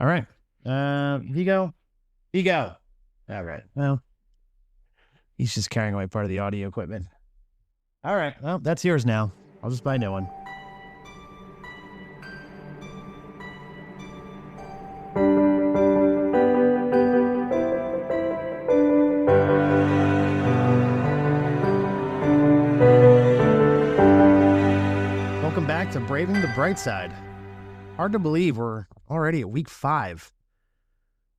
All right. Vigo. Vigo. All right. Well, he's just carrying away part of the audio equipment. All right. Well, that's yours now. I'll just buy a new one. Welcome back to Braving the Brightside. Hard to believe we're already at week 5.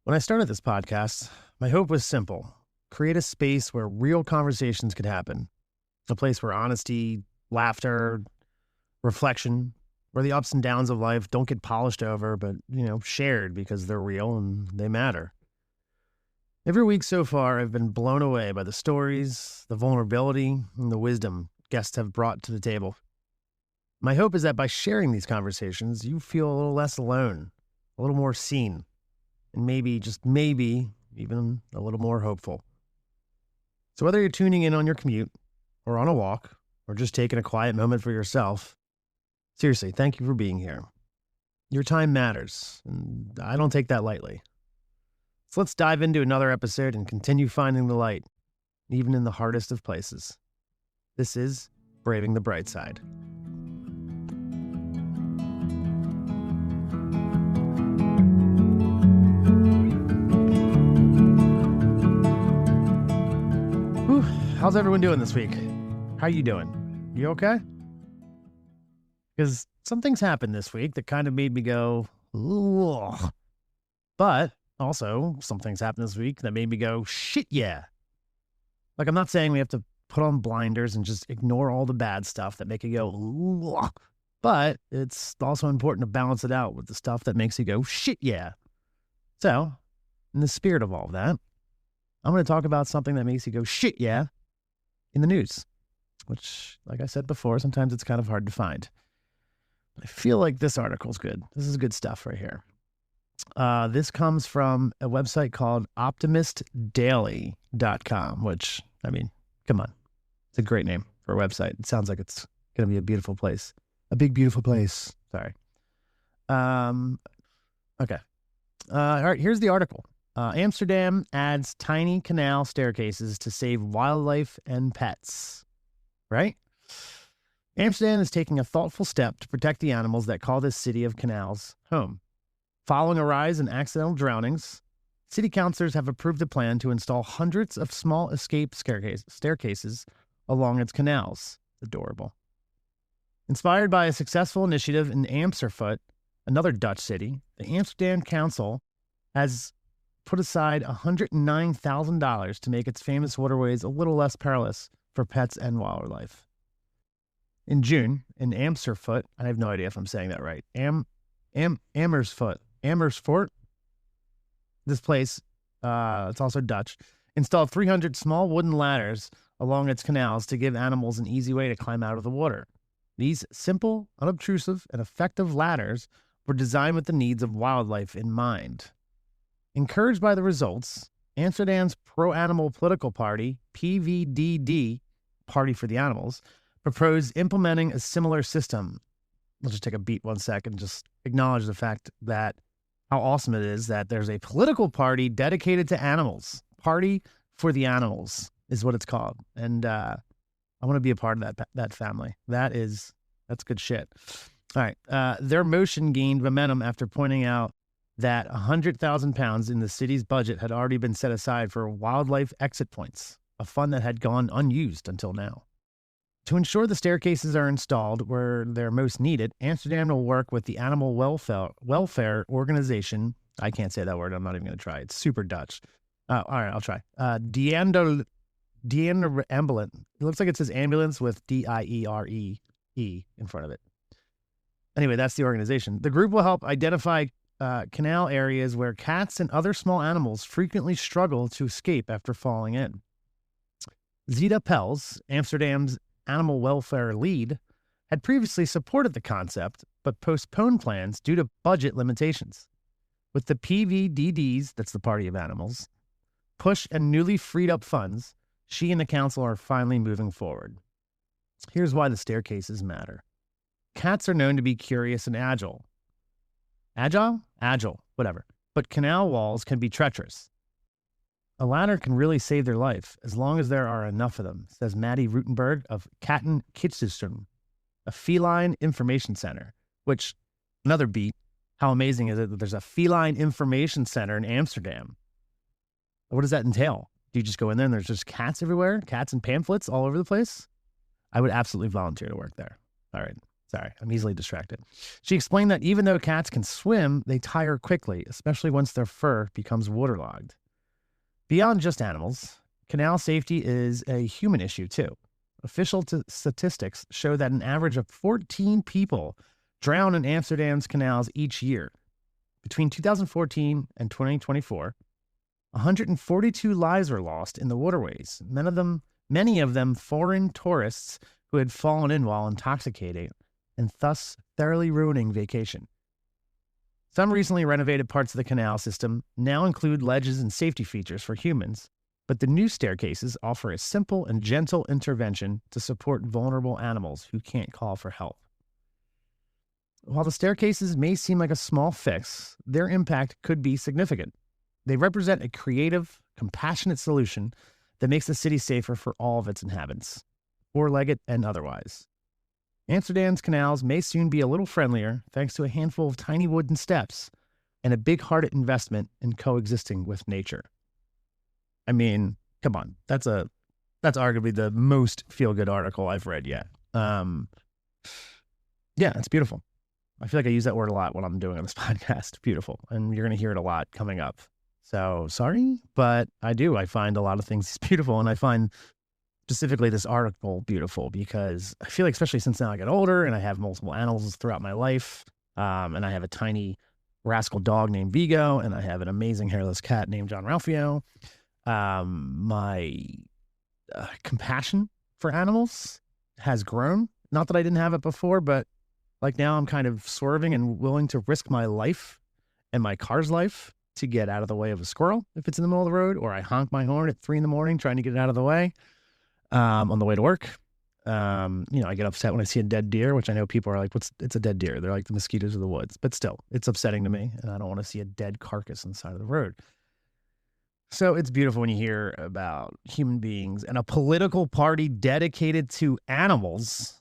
When I started this podcast, my hope was simple. Create a space where real conversations could happen. A place where honesty, laughter, reflection, where the ups and downs of life don't get polished over, but, shared because they're real and they matter. Every week so far, I've been blown away by the stories, the vulnerability, and the wisdom guests have brought to the table. My hope is that by sharing these conversations, you feel a little less alone, a little more seen, and maybe, just maybe, even a little more hopeful. So whether you're tuning in on your commute, or on a walk, or just taking a quiet moment for yourself, seriously, thank you for being here. Your time matters, and I don't take that lightly. So let's dive into another episode and continue finding the light, even in the hardest of places. This is Braving the Brightside. How's everyone doing this week? How you doing? You okay? Because some things happened this week that kind of made me go, ugh. But also, some things happened this week that made me go, shit yeah. Like, I'm not saying we have to put on blinders and just ignore all the bad stuff that make you go, ugh. But it's also important to balance it out with the stuff that makes you go, shit yeah. So, in the spirit of all of that, I'm going to talk about something that makes you go, shit yeah, in the news, which, like I said before, sometimes it's kind of hard to find. I feel like this article's good. This is good stuff right here. This comes from a website called optimistdaily.com, which, I mean, come on. It's a great name for a website. It sounds like it's going to be a beautiful place. A big, beautiful place. Sorry. Okay. All right, here's the article. Amsterdam adds tiny canal staircases to save wildlife and pets. Right? Amsterdam is taking a thoughtful step to protect the animals that call this city of canals home. Following a rise in accidental drownings, city councilors have approved a plan to install hundreds of small escape staircases along its canals. Adorable. Inspired by a successful initiative in Amsterdam, another Dutch city, the Amsterdam Council has put aside $109,000 to make its famous waterways a little less perilous for pets and wildlife. In June, in Amersfoort, I have no idea if I'm saying that right, Amersfoort, this place, it's also Dutch, installed 300 small wooden ladders along its canals to give animals an easy way to climb out of the water. These simple, unobtrusive, and effective ladders were designed with the needs of wildlife in mind. Encouraged by the results, Amsterdam's pro-animal political party, PVDD, Party for the Animals, proposed implementing a similar system. Let's just take a beat 1 second and just acknowledge the fact that how awesome it is that there's a political party dedicated to animals. Party for the Animals is what it's called. And I want to be a part of that family. That's good shit. All right. Their motion gained momentum after pointing out that £100,000 in the city's budget had already been set aside for wildlife exit points, a fund that had gone unused until now. To ensure the staircases are installed where they're most needed, Amsterdam will work with the animal welfare organization. I can't say that word. I'm not even going to try. It's super Dutch. All right, I'll try. Ambulance. It looks like it says ambulance with DIERE in front of it. Anyway, that's the organization. The group will help identify canal areas where cats and other small animals frequently struggle to escape after falling in. Zita Pels, Amsterdam's animal welfare lead, had previously supported the concept, but postponed plans due to budget limitations. With the PVDD's, that's the Party of Animals, push and newly freed up funds, she and the council are finally moving forward. Here's why the staircases matter. Cats are known to be curious and agile. Agile? Agile, whatever. but canal walls can be treacherous. A ladder can really save their life as long as there are enough of them, says Maddie Rutenberg of Kattenkitzenstrom, a feline information center, which, another beat, how amazing is it that there's a feline information center in Amsterdam? What does that entail? Do you just go in there and there's just cats everywhere? Cats and pamphlets all over the place? I would absolutely volunteer to work there. All right. Sorry, I'm easily distracted. She explained that even though cats can swim, they tire quickly, especially once their fur becomes waterlogged. Beyond just animals, canal safety is a human issue too. Official statistics show that an average of 14 people drown in Amsterdam's canals each year. Between 2014 and 2024, 142 lives were lost in the waterways, many of them foreign tourists who had fallen in while intoxicated and thus thoroughly ruining vacation. Some recently renovated parts of the canal system now include ledges and safety features for humans, but the new staircases offer a simple and gentle intervention to support vulnerable animals who can't call for help. While the staircases may seem like a small fix, their impact could be significant. They represent a creative, compassionate solution that makes the city safer for all of its inhabitants, four-legged and otherwise. Amsterdam's canals may soon be a little friendlier thanks to a handful of tiny wooden steps and a big-hearted investment in coexisting with nature. I mean, come on, that's arguably the most feel-good article I've read yet. Yeah, it's beautiful. I feel like I use that word a lot when I'm doing on this podcast. Beautiful. And you're going to hear it a lot coming up. So sorry, but I do. I find a lot of things beautiful, and I find specifically this article beautiful because I feel like, especially since now I get older and I have multiple animals throughout my life, and I have a tiny rascal dog named Vigo, and I have an amazing hairless cat named John Ralphio, my compassion for animals has grown. Not that I didn't have it before, but like now I'm kind of swerving and willing to risk my life and my car's life to get out of the way of a squirrel if it's in the middle of the road, or I honk my horn at 3 a.m. trying to get it out of the way. On the way to work, I get upset when I see a dead deer, which I know people are like, it's a dead deer. They're like the mosquitoes of the woods, but still it's upsetting to me. And I don't want to see a dead carcass on the side of the road. So it's beautiful when you hear about human beings and a political party dedicated to animals,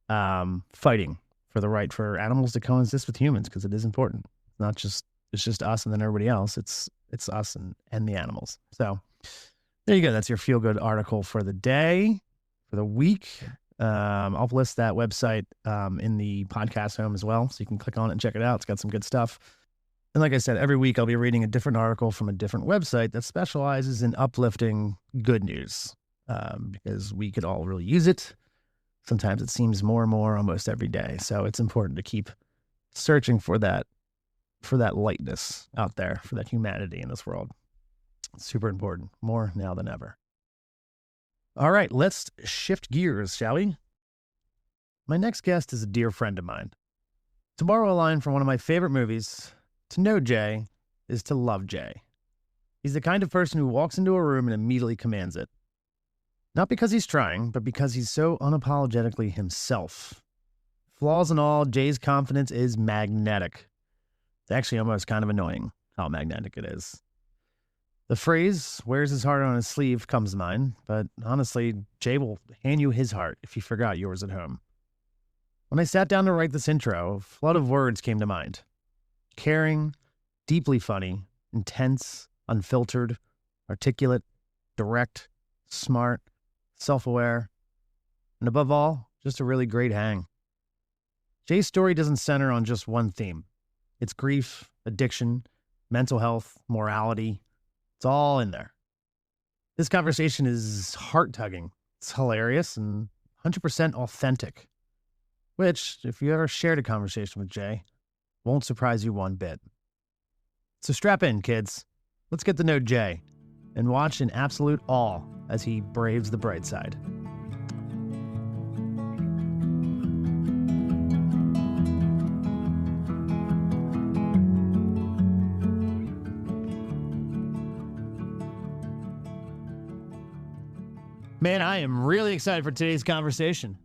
fighting for the right for animals to coexist with humans. Cause it is important. It's just us and then everybody else. It's us and the animals. So there you go. That's your feel-good article for the day, for the week. I'll list that website in the podcast home as well, so you can click on it and check it out. It's got some good stuff. And like I said, every week I'll be reading a different article from a different website that specializes in uplifting good news, because we could all really use it. Sometimes it seems more and more almost every day. So it's important to keep searching for that lightness out there, for that humanity in this world. Super important, more now than ever. All right, let's shift gears, shall we? My next guest is a dear friend of mine. To borrow a line from one of my favorite movies, to know Jay is to love Jay. He's the kind of person who walks into a room and immediately commands it. Not because he's trying, but because he's so unapologetically himself. Flaws and all, Jay's confidence is magnetic. It's actually almost kind of annoying how magnetic it is. The phrase, wears his heart on his sleeve, comes to mind, but honestly, Jay will hand you his heart if you forgot yours at home. When I sat down to write this intro, a flood of words came to mind. Caring, deeply funny, intense, unfiltered, articulate, direct, smart, self-aware, and above all, just a really great hang. Jay's story doesn't center on just one theme. It's grief, addiction, mental health, morality. It's all in there. This conversation is heart-tugging. It's hilarious and 100% authentic, which, if you ever shared a conversation with Jay, won't surprise you one bit. So strap in, kids. Let's get to know Jay and watch in absolute awe as he braves the bright side. Man, I am really excited for today's conversation.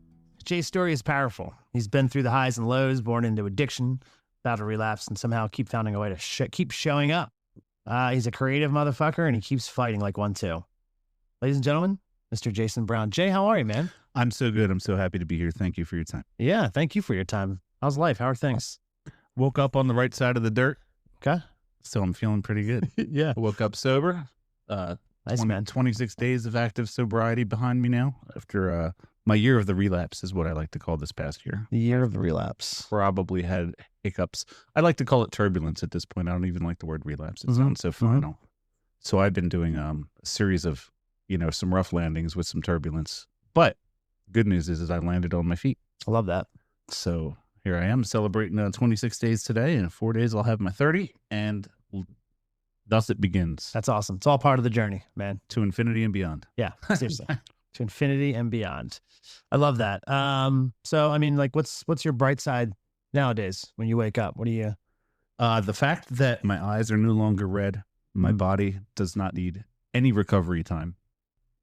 Jay's story is powerful. He's been through the highs and lows, born into addiction, battle relapse and somehow keep finding a way to keep showing up. He's a creative motherfucker, and he keeps fighting like one too. Ladies and gentlemen, Mr. Jason Brown. Jay, how are you, man? I'm so good. I'm so happy to be here. Thank you for your time. Yeah, thank you for your time. How's life? How are things? Woke up on the right side of the dirt, Okay. so I'm feeling pretty good. Yeah. Woke up sober. Nice, man. 26 days of active sobriety behind me now after my year of the relapse is what I like to call this past year. The year of the relapse. Probably had hiccups. I like to call it turbulence at this point. I don't even like the word relapse. It sounds so final. So I've been doing a series of, some rough landings with some turbulence. But good news is I landed on my feet. I love that. So here I am celebrating 26 days today. In 4 days, I'll have my 30. And thus it begins. That's awesome. It's all part of the journey, man. To infinity and beyond. Yeah, seriously. To infinity and beyond. I love that. So I mean, like, what's your bright side nowadays when you wake up? What do you? The fact that my eyes are no longer red, my body does not need any recovery time.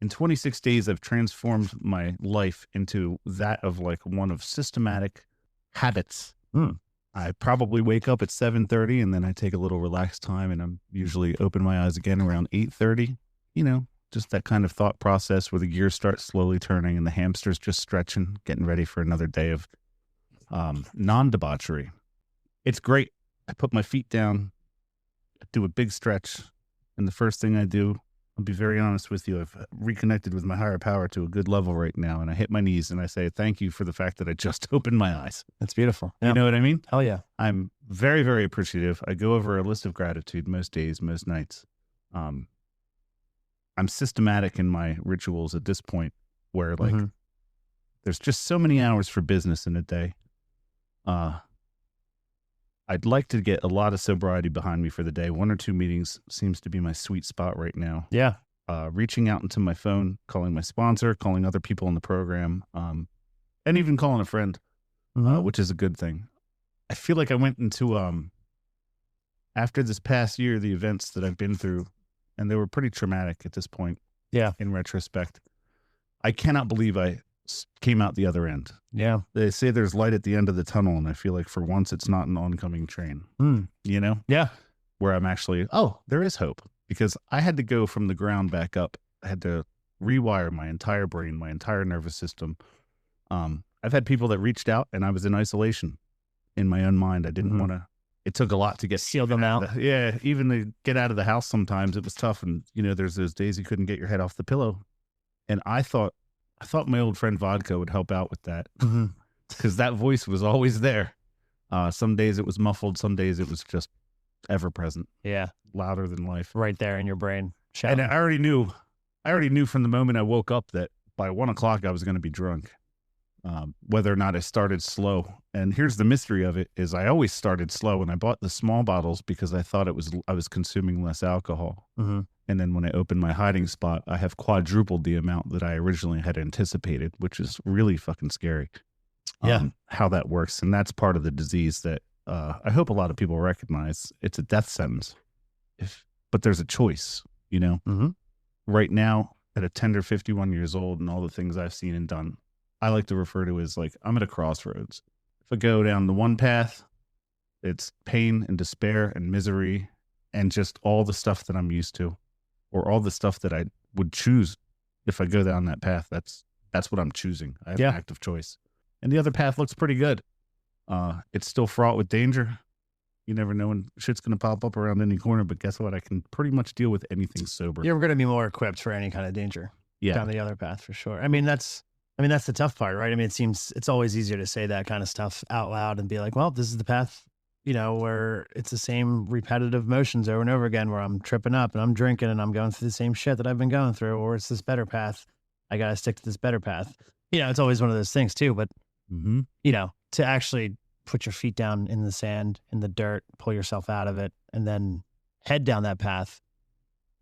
In 26 days, I've transformed my life into that of like one of systematic habits. I probably wake up at 7:30 and then I take a little relaxed time, and I'm usually open my eyes again around 8:30. Just that kind of thought process where the gears start slowly turning and the hamster's just stretching, getting ready for another day of non-debauchery. It's great. I put my feet down, I do a big stretch, and the first thing I do, I'll be very honest with you, I've reconnected with my higher power to a good level right now, and I hit my knees and I say thank you for the fact that I just opened my eyes. That's beautiful. You know what I mean? Hell yeah. I'm very, very appreciative. I go over a list of gratitude most days, most nights. I'm systematic in my rituals at this point where like there's just so many hours for business in a day. I'd like to get a lot of sobriety behind me for the day. 1 or 2 meetings seems to be my sweet spot right now. Yeah. Reaching out into my phone, calling my sponsor, calling other people in the program, and even calling a friend, which is a good thing. I feel like I went into, after this past year, the events that I've been through, and they were pretty traumatic at this point. Yeah. In retrospect, I cannot believe I came out the other end. Yeah. They say there's light at the end of the tunnel, and I feel like for once it's not an oncoming train. Yeah. Where I'm actually, there is hope, because I had to go from the ground back up. I had to rewire my entire brain, my entire nervous system. I've had people that reached out, and I was in isolation in my own mind. I didn't want to. It took a lot to get seal them out. Even to get out of the house sometimes it was tough. And, there's those days you couldn't get your head off the pillow. And I thought my old friend Vodka would help out with that, because that voice was always there. Some days it was muffled. Some days it was just ever present. Yeah. Louder than life. Right there in your brain. Shouting. And I already knew from the moment I woke up that by 1 o'clock I was going to be drunk. Whether or not I started slow. And here's the mystery of it is I always started slow, and I bought the small bottles because I thought I was consuming less alcohol. And then when I opened my hiding spot, I have quadrupled the amount that I originally had anticipated, which is really fucking scary. How that works. And that's part of the disease that I hope a lot of people recognize. It's a death sentence. But there's a choice, Right now, at a tender 51 years old and all the things I've seen and done, I like to refer to as like, I'm at a crossroads. If I go down the one path, it's pain and despair and misery and just all the stuff that I'm used to, or all the stuff that I would choose if I go down that path. That's what I'm choosing. I have an active choice. And the other path looks pretty good. It's still fraught with danger. You never know when shit's going to pop up around any corner, but guess what? I can pretty much deal with anything sober. You're going to be more equipped for any kind of danger down the other path for sure. I mean, that's the tough part, right? I mean, it's always easier to say that kind of stuff out loud and be like, well, this is the path, where it's the same repetitive motions over and over again, where I'm tripping up and I'm drinking and I'm going through the same shit that I've been going through, or it's this better path. I got to stick to this better path. It's always one of those things too, but, to actually put your feet down in the sand, in the dirt, pull yourself out of it, and then head down that path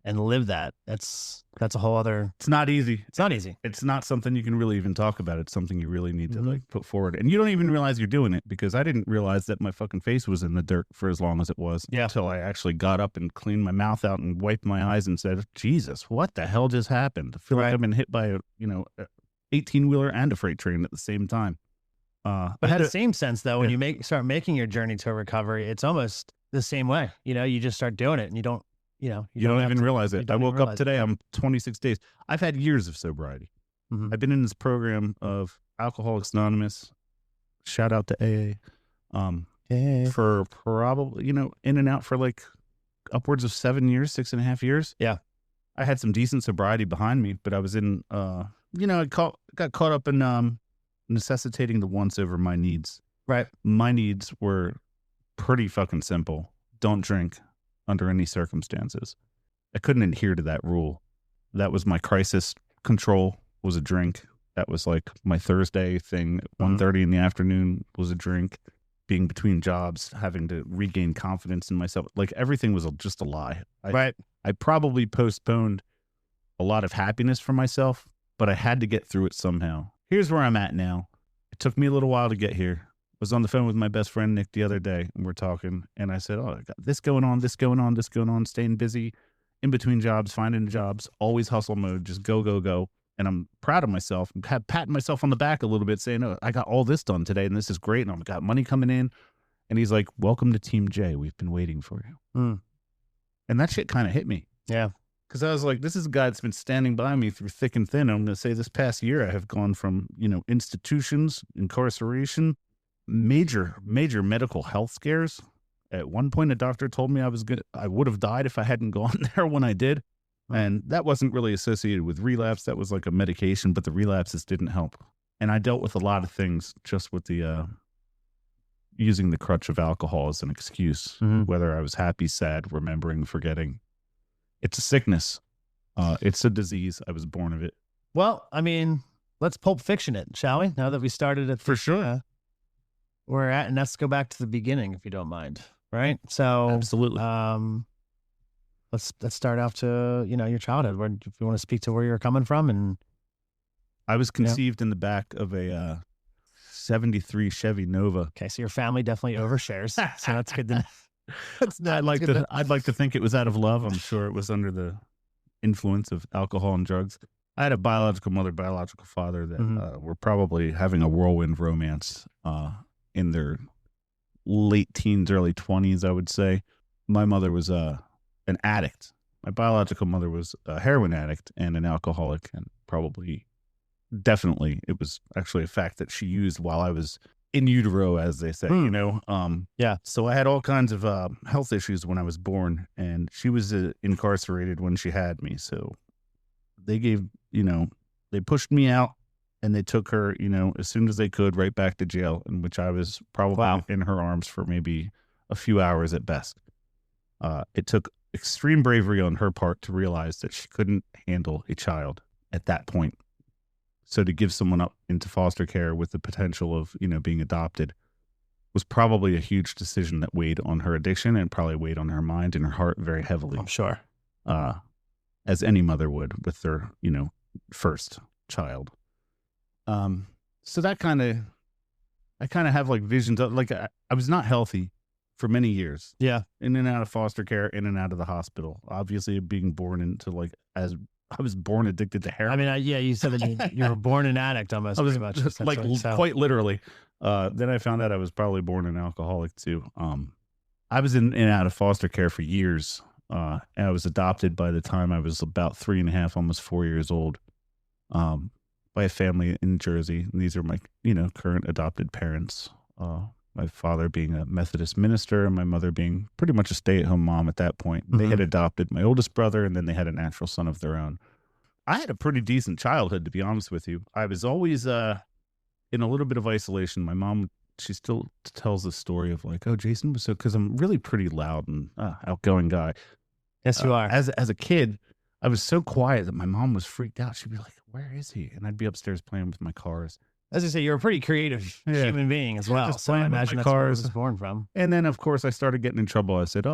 and live that. That's a whole other. It's not easy. It's not easy. It's not something you can really even talk about. It's something you really need to like put forward. And you don't even realize you're doing it, because I didn't realize that my fucking face was in the dirt for as long as it was until I actually got up and cleaned my mouth out and wiped my eyes and said, Jesus, what the hell just happened? I feel like I've been hit by a 18-wheeler and a freight train at the same time. But I in had the a, same sense, though, when yeah. you start making your journey to recovery, it's almost the same way. You just start doing it, and you don't have even to, realize you it. I don't even woke up realize it. today. I'm 26 days. I've had years of sobriety. Mhm. I've been in this program of Alcoholics Anonymous. Shout out to AA. Yeah. For probably, in and out for like upwards of 7 years, 6.5 years. Yeah. I had some decent sobriety behind me, but I was in, I got caught up in necessitating the wants over my needs. Right. My needs were pretty fucking simple. Don't drink under any circumstances. I couldn't adhere to that rule. That was my crisis control, was a drink. That was like my Thursday thing. At 1:30 in the afternoon was a drink. Being between jobs, having to regain confidence in myself. Like everything was just a lie. Right. I probably postponed a lot of happiness for myself, but I had to get through it somehow. Here's where I'm at now. It took me a little while to get here. I was on the phone with my best friend, Nick, the other day, and we're talking. And I said, I got this going on, this going on, this going on, staying busy, in between jobs, finding jobs, always hustle mode, just go, go, go. And I'm proud of myself. I'm patting myself on the back a little bit, saying, I got all this done today, and this is great, and I've got money coming in. And he's like, welcome to Team J. We've been waiting for you. Mm. And that shit kind of hit me. Yeah. Because I was like, this is a guy that's been standing by me through thick and thin. I'm going to say this past year, I have gone from, institutions, incarceration, major medical health scares. At one point, a doctor told me I would have died if I hadn't gone there when I did. And that wasn't really associated with relapse. That was like a medication, but the relapses didn't help. And I dealt with a lot of things just with the using the crutch of alcohol as an excuse, whether I was happy, sad, remembering, forgetting. It's a sickness. It's a disease. I was born of it. Well, I mean, let's Pulp Fiction it, shall we? Now that we started at For sure. We're at, and let's go back to the beginning, if you don't mind. Right? So Absolutely. let's start off to your childhood. If you want to speak to where you're coming from, and I was conceived in the back of a 73 Chevy Nova. Okay, so your family definitely overshares. So that's good to I'd like to think it was out of love. I'm sure it was under the influence of alcohol and drugs. I had a biological mother, biological father that were probably having a whirlwind romance in their late teens, early 20s, I would say. My mother was an addict. My biological mother was a heroin addict and an alcoholic, and definitely, it was actually a fact that she used while I was in utero, as they say, Yeah. So I had all kinds of health issues when I was born, and she was incarcerated when she had me. So they they pushed me out, and they took her, as soon as they could, right back to jail, in which I was probably in her arms for maybe a few hours at best. It took extreme bravery on her part to realize that she couldn't handle a child at that point. So to give someone up into foster care with the potential of, being adopted was probably a huge decision that weighed on her addiction and probably weighed on her mind and her heart very heavily. I'm sure. As any mother would with their, first child. So that I kind of have like visions of, like, I was not healthy for many years. Yeah. In and out of foster care, in and out of the hospital. Obviously being born into I was born addicted to heroin. I mean, you said that you were born an addict almost. I was pretty much, quite literally. Then I found out I was probably born an alcoholic too. I was in and out of foster care for years. And I was adopted by the time I was about 3.5, almost 4 years old, by a family in Jersey. And these are my, current adopted parents. My father being a Methodist minister and my mother being pretty much a stay-at-home mom at that point. They had adopted my oldest brother, and then they had a natural son of their own. I had a pretty decent childhood, to be honest with you. I was always in a little bit of isolation. My mom, she still tells the story of like, oh, Jason was because I'm really pretty loud and outgoing guy. Yes, you are. As a kid, I was so quiet that my mom was freaked out. She'd be like, where is he? And I'd be upstairs playing with my cars. As I say, you're a pretty creative human being as well. Just so I playing with imagine my that's where it cars. was born from. And then, of course, I started getting in trouble. I said,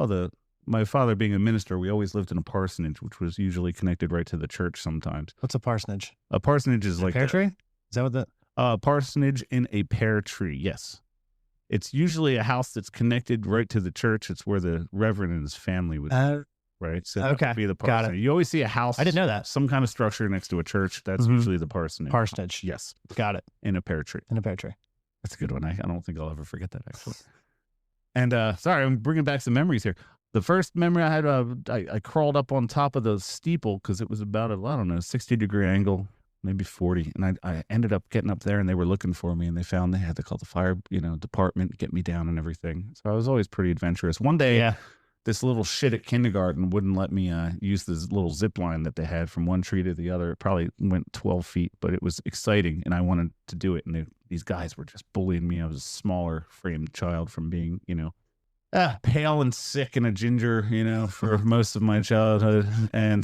my father being a minister, we always lived in a parsonage, which was usually connected right to the church sometimes. What's a parsonage? A parsonage is like pear tree? Is that what the... parsonage in a pear tree, yes. It's usually a house that's connected right to the church. It's where the reverend and his family would... right? So that would be the parsonage. Got it. You always see a house. I didn't know that. Some kind of structure next to a church. That's usually the parsonage. Parsonage. Yes. Got it. In a pear tree. In a pear tree. That's a good one. I don't think I'll ever forget that, actually. And sorry, I'm bringing back some memories here. The first memory I had, I crawled up on top of the steeple because it was about a, I don't know, 60-degree angle, maybe 40. And I ended up getting up there, and they were looking for me, and they had to call the fire, department, get me down and everything. So I was always pretty adventurous. One day, this little shit at kindergarten wouldn't let me use this little zip line that they had from one tree to the other. It probably went 12 feet, but it was exciting, and I wanted to do it. And these guys were just bullying me. I was a smaller framed child from being, pale and sick and a ginger, for most of my childhood. And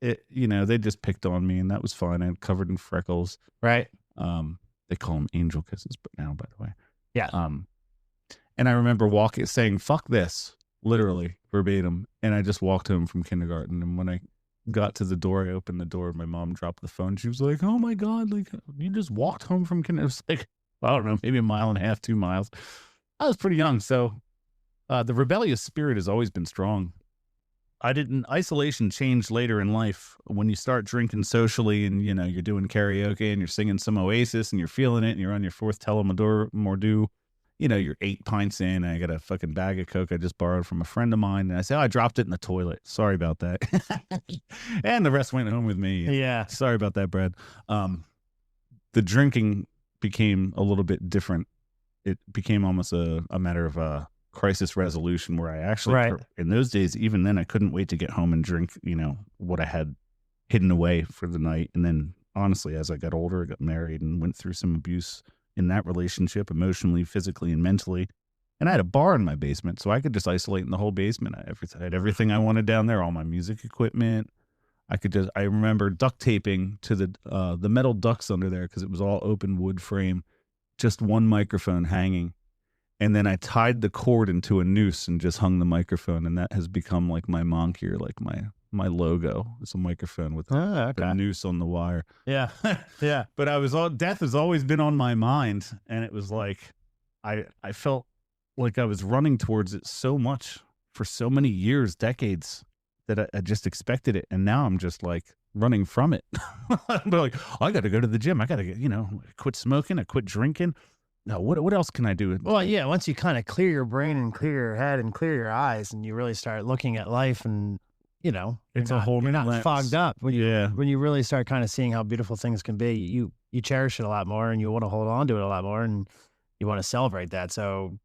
they just picked on me, and that was fine. I'm covered in freckles. Right. They call them angel kisses, but now, by the way. Yeah. And I remember saying, "Fuck this," literally verbatim. And I just walked home from kindergarten. And when I got to the door, I opened the door. My mom dropped the phone. She was like, "Oh my God, like you just walked home from kindergarten." It was like, I don't know, maybe 1.5 miles, 2 miles. I was pretty young. So the rebellious spirit has always been strong. Isolation changed later in life when you start drinking socially, and you're doing karaoke and you're singing some Oasis and you're feeling it, and you're on your 4th Mordu. You're 8 pints in, and I got a fucking bag of Coke I just borrowed from a friend of mine, and I say, "Oh, I dropped it in the toilet. Sorry about that." And the rest went home with me. Yeah. Sorry about that, Brad. The drinking became a little bit different. It became almost a matter of crisis resolution, where I actually, in those days, even then, I couldn't wait to get home and drink, what I had hidden away for the night. And then, honestly, as I got older, I got married and went through some abuse in that relationship, emotionally, physically, and mentally. And I had a bar in my basement, so I could just isolate in the whole basement. I had everything I wanted down there, all my music equipment. I remember duct taping to the metal ducts under there, because it was all open wood frame, just one microphone hanging. And then I tied the cord into a noose and just hung the microphone. And that has become like my moniker, like my logo. It's a microphone with the noose on the wire. Yeah. Yeah. But death has always been on my mind. And it was like, I felt like I was running towards it so much for so many years, decades, that I just expected it. And now I'm just like running from it. I'm like, I got to go to the gym. I got to get, quit smoking. I quit drinking. No, what else can I do? Well, yeah, once you kind of clear your brain and clear your head and clear your eyes, and you really start looking at life, and it's a whole you're not lens. fogged up when you really start kind of seeing how beautiful things can be. You cherish it a lot more, and you want to hold on to it a lot more, and you want to celebrate that. So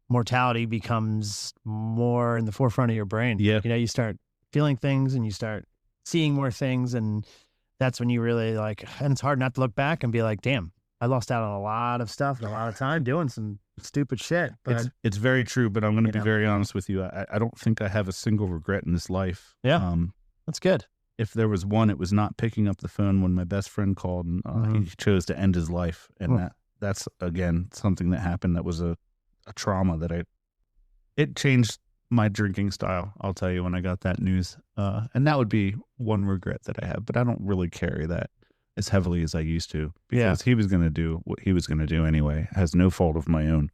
mortality becomes more in the forefront of your brain. Yeah, you start feeling things, and you start seeing more things, and that's when you really and it's hard not to look back and be like, damn, I lost out on a lot of stuff and a lot of time doing some stupid shit. But it's very true, but I'm going to be very honest with you. I don't think I have a single regret in this life. Yeah, that's good. If there was one, it was not picking up the phone when my best friend called, and he chose to end his life. And that's, again, something that happened that was a trauma that it changed my drinking style, I'll tell you, when I got that news. And that would be one regret that I have, but I don't really carry that as heavily as I used to, because he was going to do what he was going to do anyway. It has no fault of my own.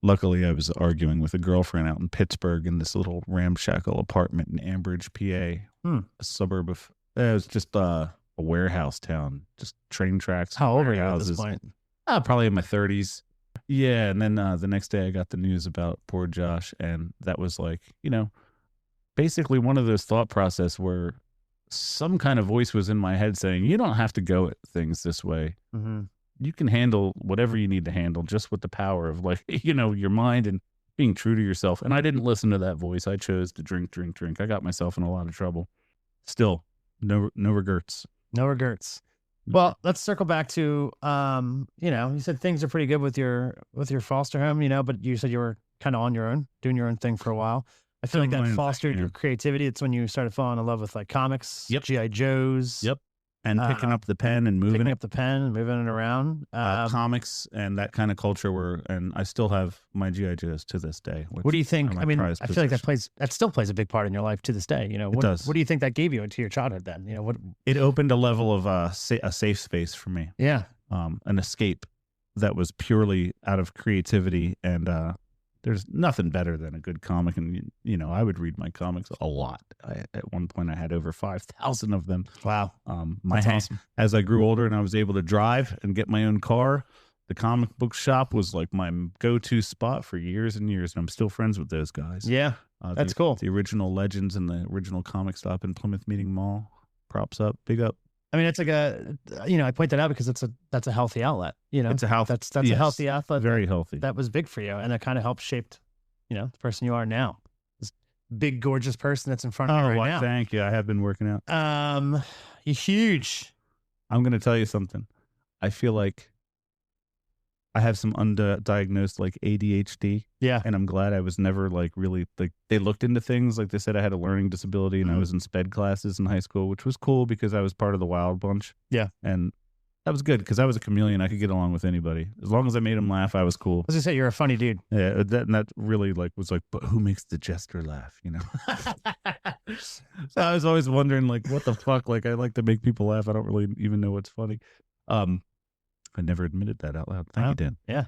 Luckily, I was arguing with a girlfriend out in Pittsburgh in this little ramshackle apartment in Ambridge, PA, a suburb of, it was just a warehouse town, just train tracks. How old are you at this point? Probably in my 30s. Yeah. And then the next day I got the news about poor Josh. And that was like, basically one of those thought process where some kind of voice was in my head saying, you don't have to go at things this way. Mm-hmm. You can handle whatever you need to handle just with the power of your mind and being true to yourself. And I didn't listen to that voice. I chose to drink. I got myself in a lot of trouble. Still, no regrets. No regrets. Well, let's circle back to, you said things are pretty good with your foster home, but you said you were kind of on your own, doing your own thing for a while. I feel like that fostered your creativity. It's when you started falling in love with comics, G.I. Joes. Yep. And picking up the pen and moving it around. Comics and that kind of culture and I still have my G.I. Joes to this day. What do you think? I mean, I feel like that still plays a big part in your life to this day. It does. What do you think that gave you into your childhood then? It opened a level of a safe space for me. Yeah. An escape that was purely out of creativity, and there's nothing better than a good comic. And, I would read my comics a lot. At one point I had over 5,000 of them. Wow. Awesome. As I grew older and I was able to drive and get my own car, The comic book shop was like my go-to spot for years and years, and I'm still friends with those guys. Yeah, that's cool. The original Legends and the original comic stop in Plymouth Meeting Mall. Props up, big up. I mean, it's like I point that out because that's a healthy outlet. It's a health. That's a healthy outlet. Very healthy. That was big for you, and it kind of helped shaped, the person you are now. This big, gorgeous person that's in front of you right now. Thank you. I have been working out. You're huge. I'm going to tell you something. I feel like I have some undiagnosed like ADHD. Yeah. And I'm glad I was never like really like they looked into things. Like they said I had a learning disability and I was in sped classes in high school, which was cool because I was part of the wild bunch. Yeah. And that was good because I was a chameleon. I could get along with anybody. As long as I made them laugh, I was cool. As I say, you're a funny dude. Yeah. That really like was like, but who makes the jester laugh, So I was always wondering like, what the fuck? Like I like to make people laugh. I don't really even know what's funny. I never admitted that out loud. Thank you, Dan. Yeah.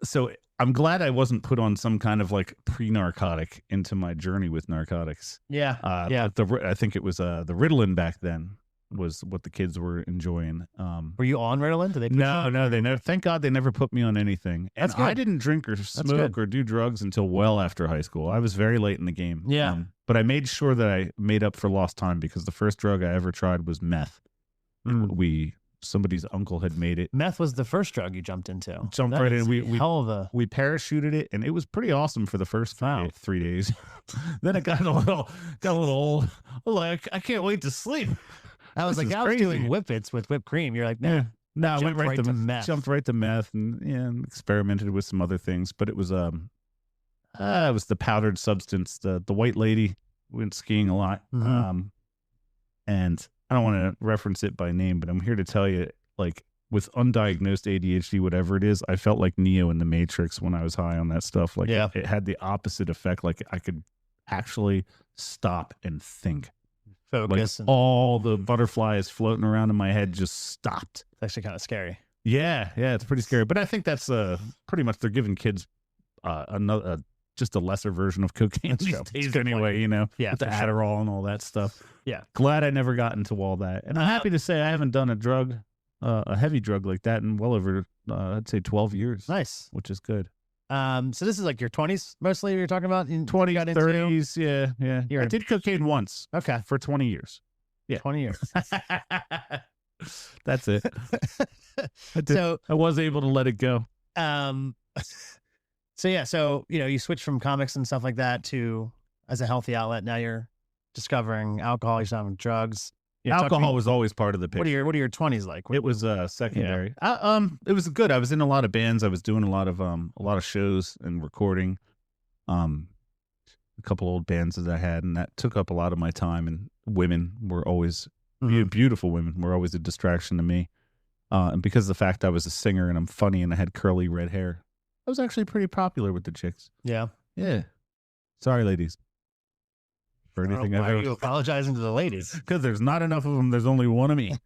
So I'm glad I wasn't put on some kind of like pre-narcotic into my journey with narcotics. Yeah. I think it was the Ritalin back then was what the kids were enjoying. Were you on Ritalin? Did they? No, they never. Thank God they never put me on anything. And I didn't drink or smoke or do drugs until well after high school. I was very late in the game. Yeah. But I made sure that I made up for lost time because the first drug I ever tried was meth. Somebody's uncle had made it. Meth was the first drug you jumped into. Right in. We parachuted it, and it was pretty awesome for the first 3 days. Then it got a little old. Like I can't wait to sleep. I was like, I was doing whippets with whipped cream. You're like, no, I went right to meth. Jumped right to meth, and experimented with some other things. But it was the powdered substance. The white lady went skiing a lot, and I don't want to reference it by name, but I'm here to tell you, like, with undiagnosed ADHD, whatever it is, I felt like Neo in the Matrix when I was high on that stuff. Like, it had the opposite effect. Like, I could actually stop and think. Focus. Like, all the butterflies floating around in my head just stopped. It's actually kind of scary. Yeah, it's pretty scary. But I think that's pretty much they're giving kids just a lesser version of cocaine these days anyway, Yeah, with the Adderall and all that stuff. Yeah. Glad I never got into all that. And I'm happy to say I haven't done a heavy drug like that in well over, I'd say 12 years. Nice. Which is good. So this is like your 20s mostly you're talking about? In 20s, 30s, yeah. I did cocaine once. Okay. For 20 years. Yeah. 20 years. That's it. I was able to let it go. So you switch from comics and stuff like that to as a healthy outlet. Now you're discovering alcohol, you're discovering drugs. Alcohol was always part of the picture. What are your 20s like? It was secondary. It was good. I was in a lot of bands. I was doing a lot of shows and recording. A couple old bands that I had, and that took up a lot of my time. And women were always beautiful women were always a distraction to me. And because of the fact I was a singer and I'm funny and I had curly red hair, I was actually pretty popular with the chicks. Yeah. Sorry, ladies. For anything why are you apologizing to the ladies? Because there's not enough of them. There's only one of me.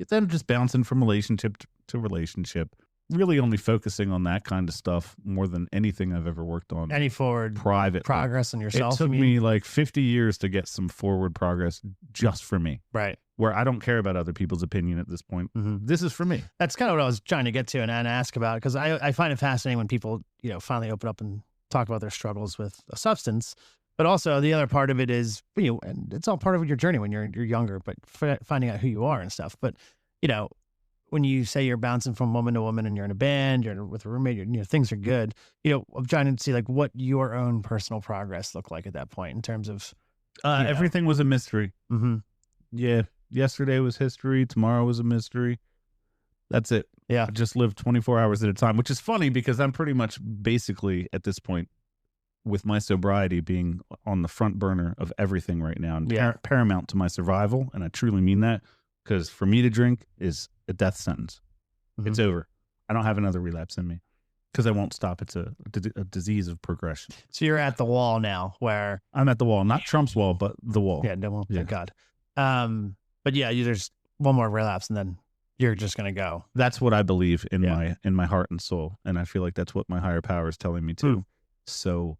Then just bouncing from relationship to relationship, really only focusing on that kind of stuff more than anything I've ever worked on. Any forward private progress on yourself? It took me like 50 years to get some forward progress just for me. Right. Where I don't care about other people's opinion at this point. This is for me. That's kind of what I was trying to get to and ask about, because I find it fascinating when people, finally open up and talk about their struggles with a substance. But also the other part of it is, and it's all part of your journey when you're younger, but finding out who you are and stuff. But, when you say you're bouncing from woman to woman and you're in a band, you're with a roommate, things are good. I'm trying to see like what your own personal progress looked like at that point in terms of everything was a mystery. Yeah. Yesterday was history. Tomorrow was a mystery. That's it. Yeah. I just live 24 hours at a time, which is funny because I'm pretty much basically at this point with my sobriety being on the front burner of everything right now and paramount to my survival. And I truly mean that, because for me to drink is a death sentence. It's over. I don't have another relapse in me because I won't stop. It's a disease of progression. So you're at the wall now where I'm at the wall, not Trump's wall, but the wall. Yeah. No, well, thank God. But yeah, there's one more relapse and then you're just going to go. That's what I believe in my heart and soul. And I feel like that's what my higher power is telling me too. So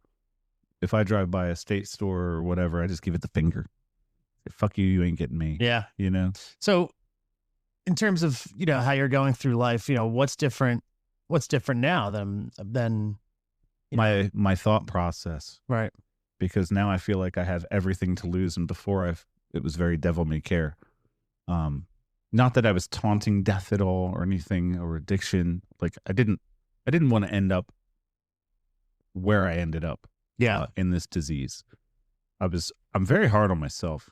if I drive by a state store or whatever, I just give it the finger. Fuck you, you ain't getting me. Yeah. You know? So in terms of, how you're going through life, what's different now than My thought process, right. because now I feel like I have everything to lose, and before it was very devil may care. Not that I was taunting death at all or anything, or addiction. Like I didn't want to end up where I ended up. Yeah. In this disease. I'm very hard on myself.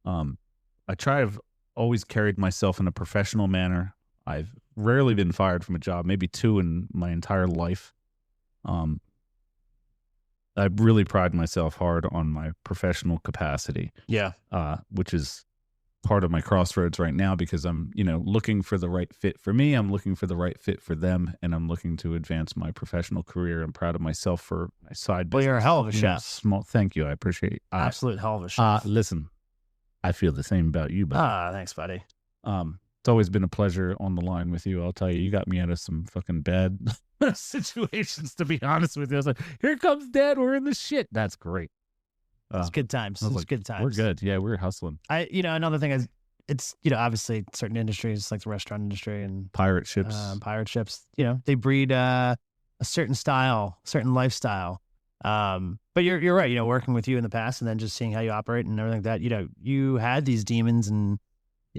I've always carried myself in a professional manner. I've rarely been fired from a job, maybe 2 in my entire life. I really pride myself hard on my professional capacity. Yeah. Which is part of my crossroads right now, because I'm, looking for the right fit for me. I'm looking for the right fit for them, and I'm looking to advance my professional career. I'm proud of myself for my side business. Well, you're a hell of a chef. Thank you. I appreciate it. Absolute hell of a chef. Listen, I feel the same about you, but thanks, buddy. it's always been a pleasure on the line with you. I'll tell you, you got me out of some fucking bad situations, to be honest with you. I was like, here comes Dad, we're in the shit. That's great. It's good times. It's good times. We're good. Yeah, we're hustling. Another thing is, it's, obviously certain industries like the restaurant industry and pirate ships, they breed a certain style, certain lifestyle. But you're right, working with you in the past and then just seeing how you operate and everything like that, you had these demons and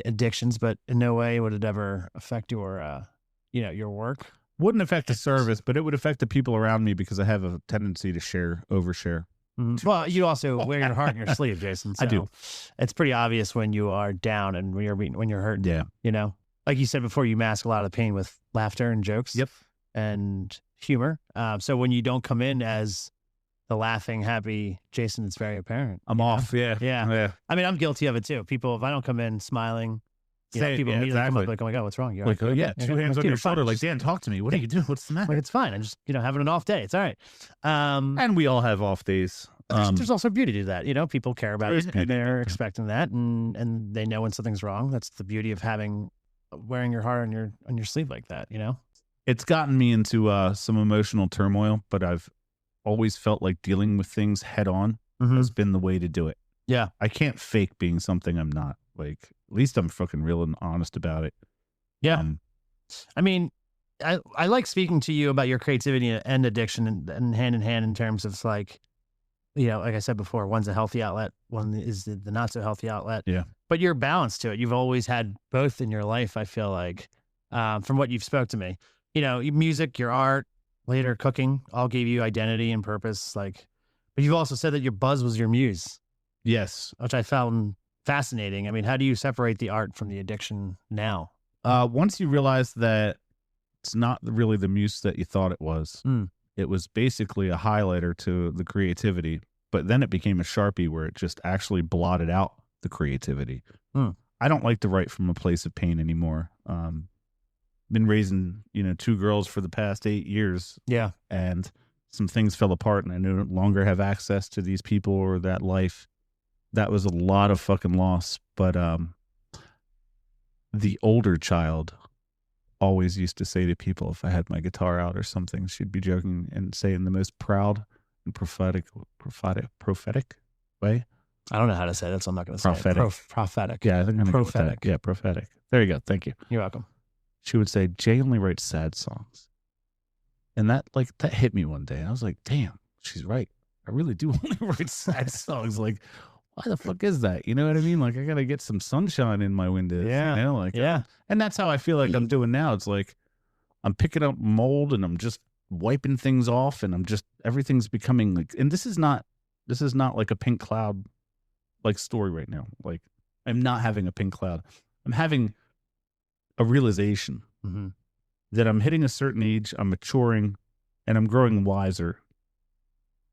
addictions, but in no way would it ever affect your work. Wouldn't affect the service, but it would affect the people around me, because I have a tendency to overshare. Mm-hmm. Well, you also wear your heart in your sleeve, Jason. So I do. It's pretty obvious when you are down and when you're hurt. Yeah. Like you said before, you mask a lot of the pain with laughter and jokes. Yep. And humor. So when you don't come in as the laughing, happy Jason, it's very apparent. I'm off. Yeah. Yeah. I mean, I'm guilty of it too. People, if I don't come in smiling, people immediately come up like, oh my God, what's wrong? You're like, oh yeah, 2 hands on your shoulder. Fine. Like, Dan, talk to me. What are you doing? What's the matter? Like, it's fine. I'm just, having an off day. It's all right. And we all have off days. There's also beauty to that. People care about it. They're expecting that, and they know when something's wrong. That's the beauty of wearing your heart on your sleeve like that. It's gotten me into some emotional turmoil, but I've always felt like dealing with things head on has been the way to do it. Yeah. I can't fake being something I'm not. Like, at least I'm fucking real and honest about it. Yeah. I mean, I like speaking to you about your creativity and addiction and hand in hand in terms of like, like I said before, one's a healthy outlet, one is the not so healthy outlet. Yeah. But you're balanced to it. You've always had both in your life, I feel like, from what you've spoke to me. Music, your art, later cooking, all gave you identity and purpose. Like, but you've also said that your buzz was your muse. Yes. Which I found fascinating. I mean, how do you separate the art from the addiction now? Once you realize that it's not really the muse that you thought it was. It was basically a highlighter to the creativity, but then it became a Sharpie where it just actually blotted out the creativity. I don't like to write from a place of pain anymore. Been raising, 2 girls for the past 8 years. Yeah. And some things fell apart, and I no longer have access to these people or that life. That was a lot of fucking loss. But the older child always used to say to people, if I had my guitar out or something, she'd be joking and say in the most proud and prophetic way. I don't know how to say that, so I'm not going to say it. Prophetic. Yeah, I think I'm going to prophetic. Yeah, prophetic. There you go. Thank you. You're welcome. She would say, Jay only writes sad songs. And that hit me one day. I was like, damn, she's right. I really do only write sad songs. Like, why the fuck is that? You know what I mean? Like, I got to get some sunshine in my windows. Yeah. Yeah. And that's how I feel like I'm doing now. It's like I'm picking up mold and I'm just wiping things off, and everything's becoming like, and this is not like a pink cloud like story right now. Like, I'm not having a pink cloud. I'm having a realization that I'm hitting a certain age, I'm maturing, and I'm growing wiser.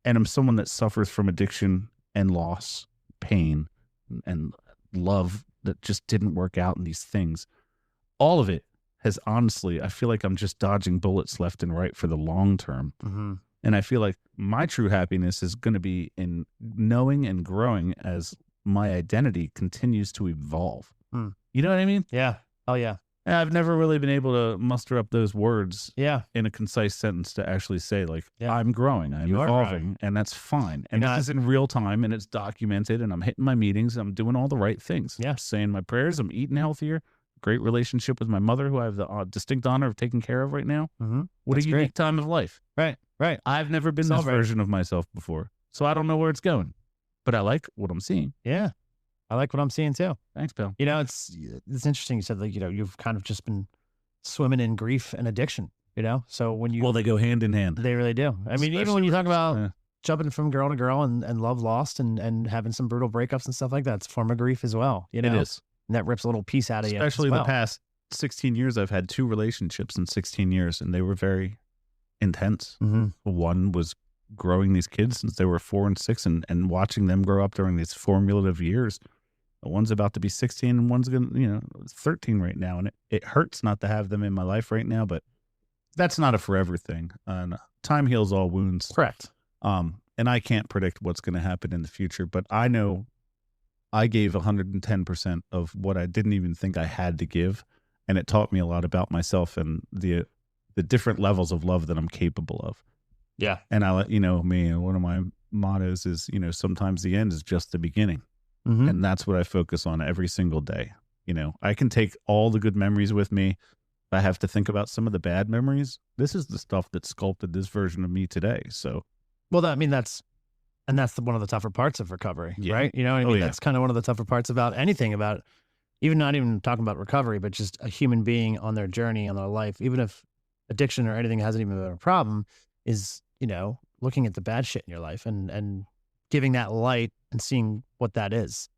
And I'm someone that suffers from addiction and loss, pain, and love that just didn't work out in these things. All of it has honestly, I feel like I'm just dodging bullets left and right for the long term. And I feel like my true happiness is going to be in knowing and growing as my identity continues to evolve. You know what I mean? Yeah. Oh, yeah. And I've never really been able to muster up those words in a concise sentence to actually say, like, I'm growing, I'm evolving, and that's fine. And this is in real time, and it's documented, and I'm hitting my meetings, and I'm doing all the right things. Yeah. I'm saying my prayers, I'm eating healthier, great relationship with my mother, who I have the distinct honor of taking care of right now. Mm-hmm. What That's a unique great. time of life. Right. I've never been this Celebrate. version of myself before, so I don't know where it's going, but I like what I'm seeing. Yeah. I like what I'm seeing too. Thanks, pal. You know, it's interesting. You said, like, you've kind of just been swimming in grief and addiction, So when you, Well, they go hand in hand. they really do. I mean, even when you talk about jumping from girl to girl and love lost and having some brutal breakups and stuff like that, it's a form of grief as well. It is. And that rips a little piece out of you. Especially the past 16 years. I've had 2 relationships in 16 years, and they were very intense. Mm-hmm. One was growing these kids since they were 4 and 6 and watching them grow up during these formative years. One's about to be 16 and one's going to, 13 right now. And it hurts not to have them in my life right now, but that's not a forever thing. And time heals all wounds. Correct. And I can't predict what's going to happen in the future, but I know I gave 110% of what I didn't even think I had to give. And it taught me a lot about myself and the different levels of love that I'm capable of. Yeah. And I let me, and one of my mottos is, sometimes the end is just the beginning. Mm-hmm. And that's what I focus on every single day. I can take all the good memories with me. If I have to think about some of the bad memories, this is the stuff that sculpted this version of me today. So, well, that's one of the tougher parts of recovery, Yeah. right? You know what I mean? yeah. That's kind of one of the tougher parts about anything, about even not even talking about recovery, but just a human being on their journey, on their life, even if addiction or anything hasn't even been a problem, is, looking at the bad shit in your life and giving that light and seeing what that is.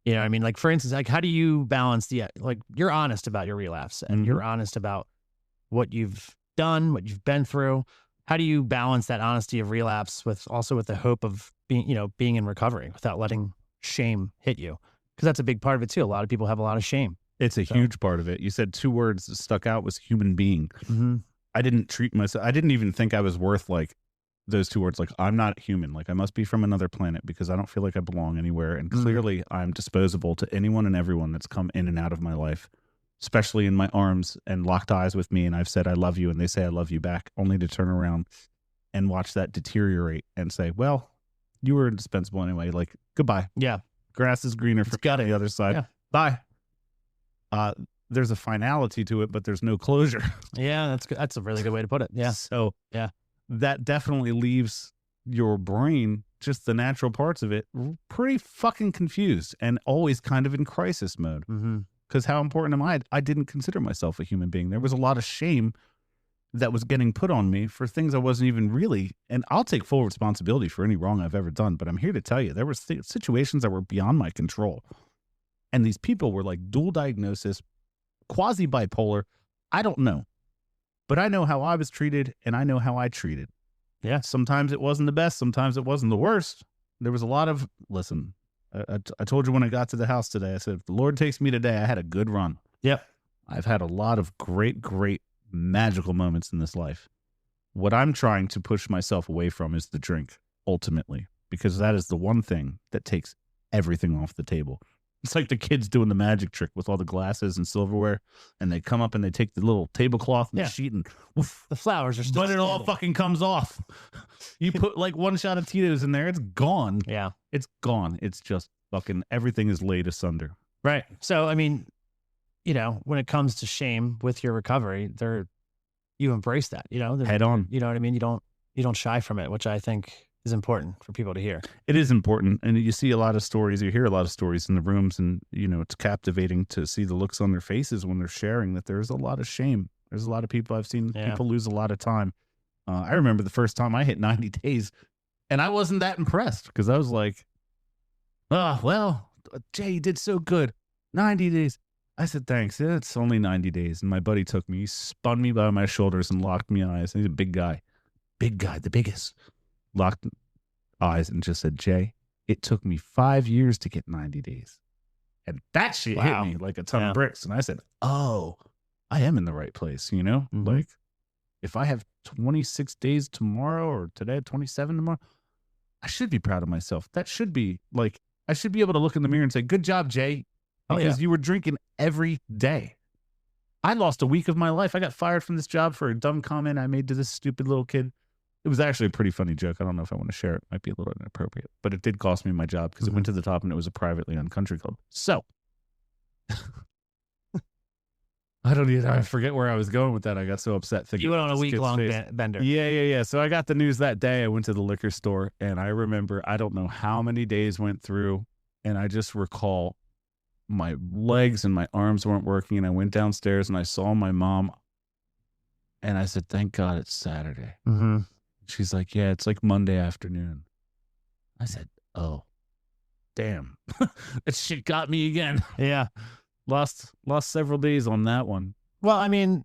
You know what I mean? Like, for instance, like, how do you balance you're honest about your relapse and you're honest about what you've done, what you've been through. How do you balance that honesty of relapse with the hope of being in recovery without letting shame hit you? Because that's a big part of it too. A lot of people have a lot of shame. It's a huge part of it. You said 2 words that stuck out was human being. Mm-hmm. I didn't treat myself. I didn't even think I was worth those 2 words. I'm not human. I must be from another planet because I don't feel like I belong anywhere. And clearly I'm disposable to anyone and everyone that's come in and out of my life, especially in my arms and locked eyes with me. And I've said, I love you. And they say, I love you back, only to turn around and watch that deteriorate and say, well, you were indispensable anyway. Goodbye. Yeah. Grass is greener for the other side. Yeah. Bye. There's a finality to it, but there's no closure. Yeah, that's good. That's a really good way to put it. Yeah. So yeah, that definitely leaves your brain, just the natural parts of it, pretty fucking confused and always kind of in crisis mode. Because how important am I? I didn't consider myself a human being. There was a lot of shame that was getting put on me for things I wasn't even really. And I'll take full responsibility for any wrong I've ever done. But I'm here to tell you, there were situations that were beyond my control. And these people were dual diagnosis, quasi bipolar. I don't know. But I know how I was treated and I know how I treated. Yeah. Sometimes it wasn't the best. Sometimes it wasn't the worst. There was a lot of, listen, I told you when I got to the house today, I said, if the Lord takes me today, I had a good run. Yep. I've had a lot of great, great magical moments in this life. What I'm trying to push myself away from is the drink, ultimately, because that is the one thing that takes everything off the table. It's like the kids doing the magic trick with all the glasses and silverware, and they come up and they take the little tablecloth and the sheet and woof, the flowers are still but it all fucking comes off. You put 1 shot of Tito's in there, it's gone. Yeah. It's gone. It's just fucking everything is laid asunder. Right. So, I mean, when it comes to shame with your recovery, you embrace that, head on. You know what I mean? You don't shy from it, which I think is important for people to hear. It is important. And you see a lot of stories, you hear a lot of stories in the rooms, and, it's captivating to see the looks on their faces when they're sharing that there's a lot of shame. There's a lot of people I've seen people lose a lot of time. I remember the first time I hit 90 days and I wasn't that impressed because I was like, oh, well, Jay, you did so good. 90 days. I said, thanks. It's only 90 days. And my buddy took me, he spun me by my shoulders and locked me eyes. He's a big guy, the biggest. Locked eyes and just said, Jay, it took me 5 years to get 90 days. And that shit hit me like a ton of bricks. And I said, oh, I am in the right place, if I have 26 days tomorrow or today, 27 tomorrow, I should be proud of myself. That should be I should be able to look in the mirror and say, good job, Jay, because you were drinking every day. I lost a week of my life. I got fired from this job for a dumb comment I made to this stupid little kid. It was actually a pretty funny joke. I don't know if I want to share it. It might be a little inappropriate, but it did cost me my job because it went to the top and it was a privately owned country club. So I forget where I was going with that. I got so upset thinking You went on a about this kid's week-long face. bender. Yeah. So I got the news that day. I went to the liquor store, and I remember, I don't know how many days went through, and I just recall my legs and my arms weren't working, and I went downstairs and I saw my mom, and I said, thank God it's Saturday. Mm-hmm. She's like, yeah, it's like Monday afternoon. I said, oh, damn. That shit got me again. Yeah. Lost several days on that one. Well, I mean,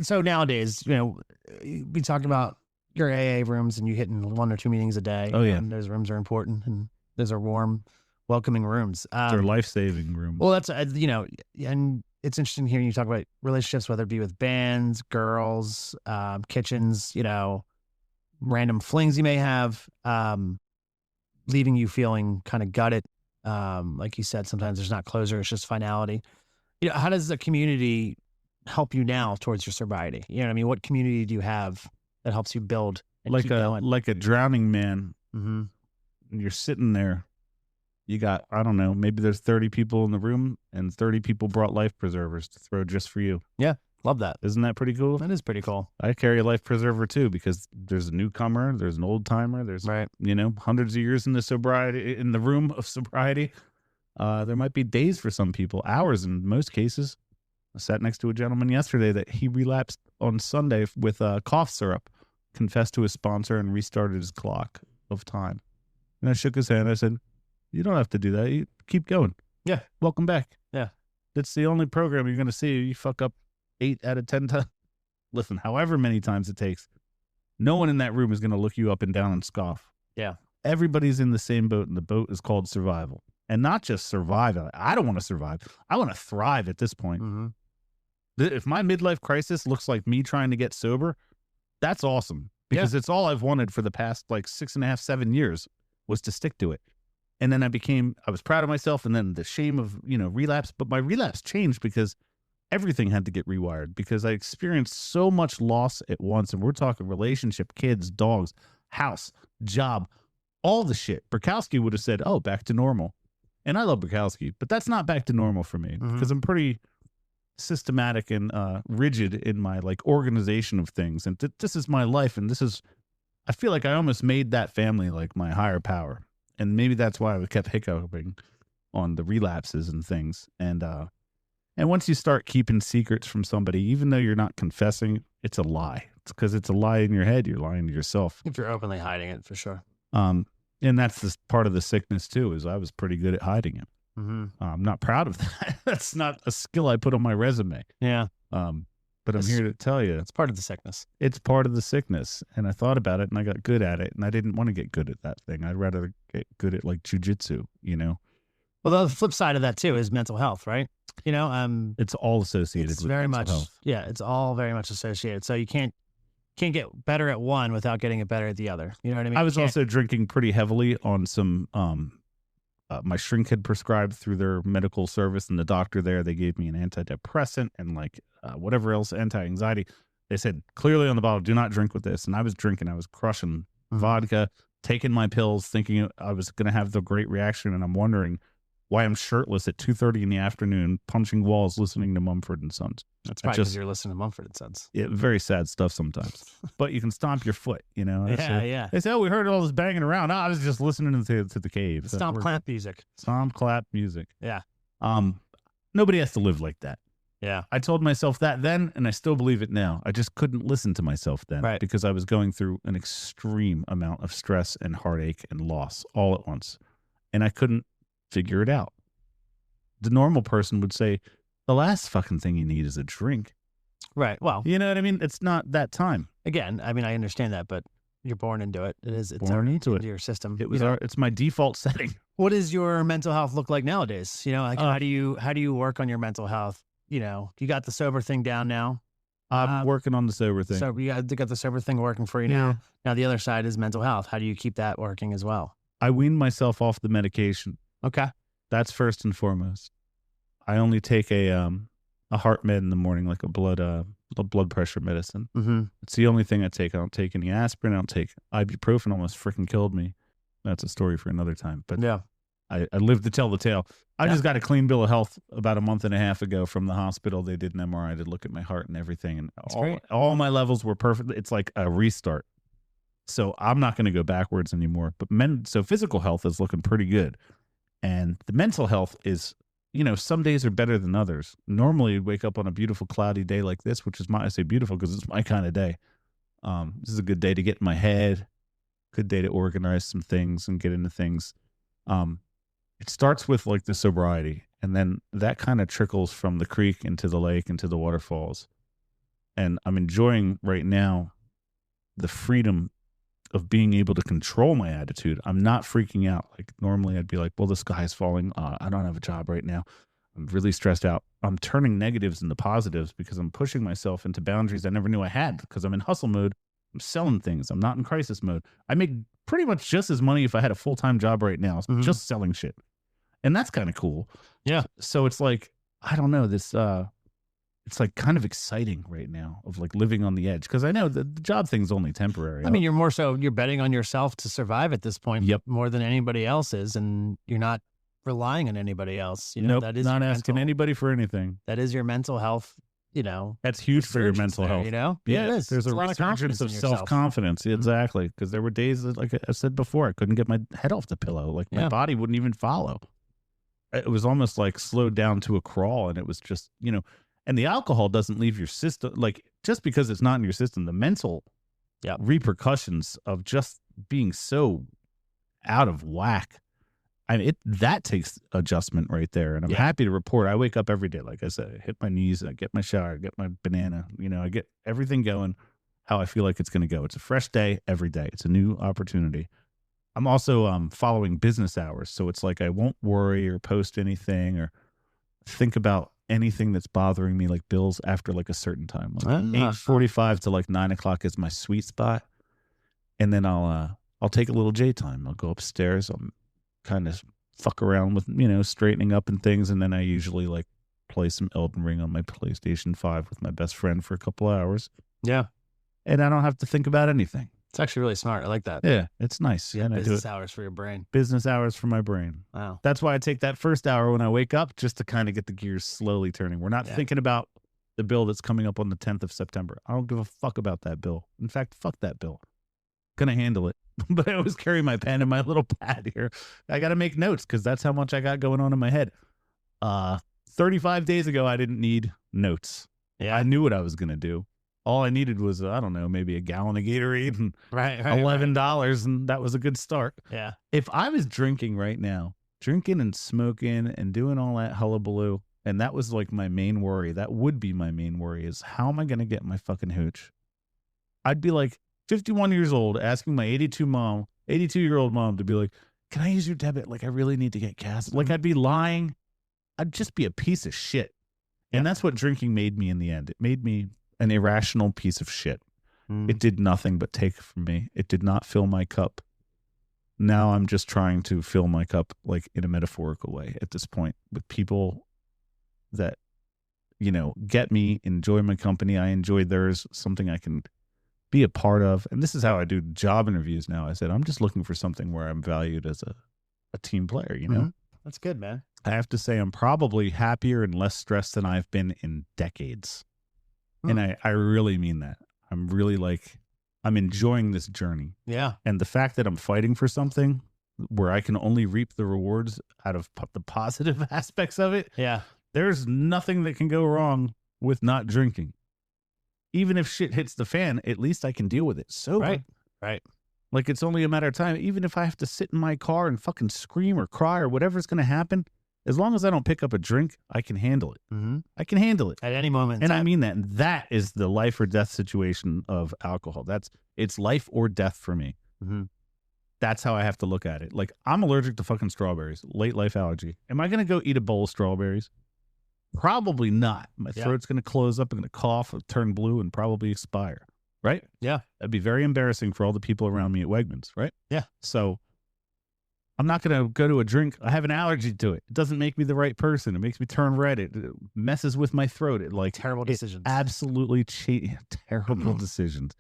so nowadays, we talked about your AA rooms and you hitting 1 or 2 meetings a day. Oh, yeah. And those rooms are important, and those are warm, welcoming rooms. They're life-saving rooms. Well, that's, and it's interesting hearing you talk about relationships, whether it be with bands, girls, kitchens, random flings you may have, leaving you feeling kind of gutted. Like you said, sometimes there's not closure, it's just finality. How does the community help you now towards your sobriety? You know what I mean? What community do you have that helps you build and keep going? Like a drowning man. Mm-hmm. And you're sitting there. You got, I don't know, maybe there's 30 people in the room, and 30 people brought life preservers to throw just for you. Yeah, love that. Isn't that pretty cool? That is pretty cool. I carry a life preserver too, because there's a newcomer, there's an old timer, there's Right. hundreds of years in the room of sobriety. There might be days for some people, hours in most cases. I sat next to a gentleman yesterday that he relapsed on Sunday with cough syrup, confessed to his sponsor, and restarted his clock of time. And I shook his hand. I said, you don't have to do that. You keep going. Yeah. Welcome back. Yeah. That's the only program you're going to see. You fuck up 8 out of 10 times. Listen, however many times it takes, no one in that room is going to look you up and down and scoff. Yeah. Everybody's in the same boat, and the boat is called survival. And not just survive. I don't want to survive. I want to thrive at this point. Mm-hmm. If my midlife crisis looks like me trying to get sober, that's awesome, because it's all I've wanted for the past 6.5, 7 years was to stick to it. And then I was proud of myself, and then the shame of, relapse. But my relapse changed because everything had to get rewired, because I experienced so much loss at once. And we're talking relationship, kids, dogs, house, job, all the shit. Bukowski would have said, oh, back to normal. And I love Bukowski, but that's not back to normal for me, because I'm pretty systematic and rigid in my organization of things. And this is my life. And I feel like I almost made that family like my higher power. And maybe that's why I kept hiccuping on the relapses and things. And once you start keeping secrets from somebody, even though you're not confessing, it's a lie. It's because it's a lie in your head. You're lying to yourself. If you're openly hiding it, for sure. And that's this part of the sickness too, is I was pretty good at hiding it. Mm-hmm. I'm not proud of that. That's not a skill I put on my resume. Yeah. But I'm here to tell you, it's part of the sickness. It's part of the sickness. And I thought about it, and I got good at it, and I didn't want to get good at that thing. I'd rather get good at jujitsu, Well, the flip side of that too is mental health, right? It's all associated with very mental much health. Yeah, it's all very much associated. So you can't get better at one without getting it better at the other. You know what I mean? I was also drinking pretty heavily on some my shrink had prescribed through their medical service, and the doctor there, they gave me an antidepressant and whatever else, anti-anxiety. They said clearly on the bottle, do not drink with this. And I was drinking. I was crushing vodka, taking my pills, thinking I was going to have the great reaction. And I'm wondering why I'm shirtless at 2:30 in the afternoon, punching walls, listening to Mumford and Sons. That's probably because you're listening to Mumford and Sons. Yeah, very sad stuff sometimes. But you can stomp your foot, Yeah. They say, oh, we heard all this banging around. No, I was just listening to the cave. Stomp clap music. Stomp clap music. Yeah. Nobody has to live like that. Yeah. I told myself that then, and I still believe it now. I just couldn't listen to myself then, right, because I was going through an extreme amount of stress and heartache and loss all at once. And I couldn't figure it out. The normal person would say, the last fucking thing you need is a drink. Right. Well, you know what I mean? It's not that time. Again, I mean, I understand that, but you're born into it. It's born into your system. It's my default setting. What does your mental health look like nowadays? How do you work on your mental health? You got the sober thing down now. I'm working on the sober thing. So you got the sober thing working for you now. Now the other side is mental health. How do you keep that working as well? I weaned myself off the medication. Okay. That's first and foremost. I only take a heart med in the morning, like a blood pressure medicine. Mm-hmm. It's the only thing I take. I don't take any aspirin. I don't take ibuprofen. Almost freaking killed me. That's a story for another time. But yeah, I live to tell the tale. I Yeah. just got a clean bill of health about a month and a half ago from the hospital. They did an MRI to look at my heart and everything, and great. all my levels were perfect. It's like a restart. So I'm not going to go backwards anymore. But so physical health is looking pretty good, and the mental health is, some days are better than others. Normally, you'd wake up on a beautiful cloudy day like this, which is I say beautiful because it's my kind of day. This is a good day to get in my head, good day to organize some things and get into things. It starts with like the sobriety, and then that kind of trickles from the creek into the lake, into the waterfalls. And I'm enjoying right now the freedom of being able to control my attitude. I'm not freaking out. Like normally I'd be like, well, the sky's falling. I don't have a job right now. I'm really stressed out. I'm turning negatives into positives because I'm pushing myself into boundaries I never knew I had because I'm in hustle mode. I'm selling things. I'm not in crisis mode. I make pretty much just as money if I had a full-time job right now, just selling shit. And that's kind of cool. Yeah. So it's like, I don't know, this, it's like kind of exciting right now of like living on the edge. Cause I know the job thing's only temporary. I mean, you're betting on yourself to survive at this point. Yep. More than anybody else is. And you're not relying on anybody else. Nope, that is not asking anybody for anything. That is your mental health, That's huge for your mental health. Yeah, it is. There's a lot of confidence resurgence of self-confidence. Exactly. Because there were days that, like I said before, I couldn't get my head off the pillow. Like my body wouldn't even follow. It was almost like slowed down to a crawl. And it was just, and the alcohol doesn't leave your system. Like just because it's not in your system, the mental repercussions of just being so out of whack. I mean, that takes adjustment right there. And I'm happy to report I wake up every day. Like I said, I hit my knees, I get my shower, I get my banana, I get everything going how I feel like it's going to go. It's a fresh day every day. It's a new opportunity. I'm also following business hours. So it's like I won't worry or post anything or think about anything that's bothering me, like bills after like a certain time. Like 8:45 to like 9 o'clock is my sweet spot. And then I'll take a little J time. I'll go upstairs. I'll kind of fuck around with, straightening up and things. And then I usually like play some Elden Ring on my PlayStation 5 with my best friend for a couple of hours. Yeah. And I don't have to think about anything. It's actually really smart. I like that. Yeah, it's nice. Yeah, and business hours for your brain. Business hours for my brain. Wow. That's why I take that first hour when I wake up just to kind of get the gears slowly turning. We're not thinking about the bill that's coming up on the 10th of September. I don't give a fuck about that bill. In fact, fuck that bill. Gonna handle it. But I always carry my pen and my little pad here. I got to make notes because that's how much I got going on in my head. 35 days ago, I didn't need notes. Yeah, I knew what I was going to do. All I needed was, I don't know, maybe a gallon of Gatorade and $11, and that was a good start. Yeah. If I was drinking right now, drinking and smoking and doing all that hullabaloo, and that was like my main worry, that would be my main worry, is how am I going to get my fucking hooch? I'd be like 51 years old asking my 82-year-old mom to be like, can I use your debit? Like, I really need to get gas. Like, I'd be lying. I'd just be a piece of shit. And that's what drinking made me in the end. It made me an irrational piece of shit. It did nothing but take from me. It did not fill my cup. Now I'm just trying to fill my cup like in a metaphorical way at this point with people that, get me, enjoy my company. I enjoy theirs, something I can be a part of. And this is how I do job interviews now. I said, I'm just looking for something where I'm valued as a team player, That's good, man. I have to say I'm probably happier and less stressed than I've been in decades. And I really mean that. I'm really I'm enjoying this journey. Yeah. And the fact that I'm fighting for something where I can only reap the rewards out of the positive aspects of it. Yeah. There's nothing that can go wrong with not drinking. Even if shit hits the fan, at least I can deal with it. So Right. Like it's only a matter of time. Even if I have to sit in my car and fucking scream or cry or whatever's going to happen, as long as I don't pick up a drink, I can handle it. I can handle it. At any moment. And I mean that. And that is the life or death situation of alcohol. It's life or death for me. That's how I have to look at it. Like, I'm allergic to fucking strawberries. Late life allergy. Am I going to go eat a bowl of strawberries? Probably not. My throat's going to close up. I'm going to cough, turn blue, and probably expire. Right? Yeah. That'd be very embarrassing for all the people around me at Wegmans. Right? Yeah. So I'm not going to go to a drink. I have an allergy to it. It doesn't make me the right person. It makes me turn red. It messes with my throat. Terrible decisions. Absolutely terrible decisions.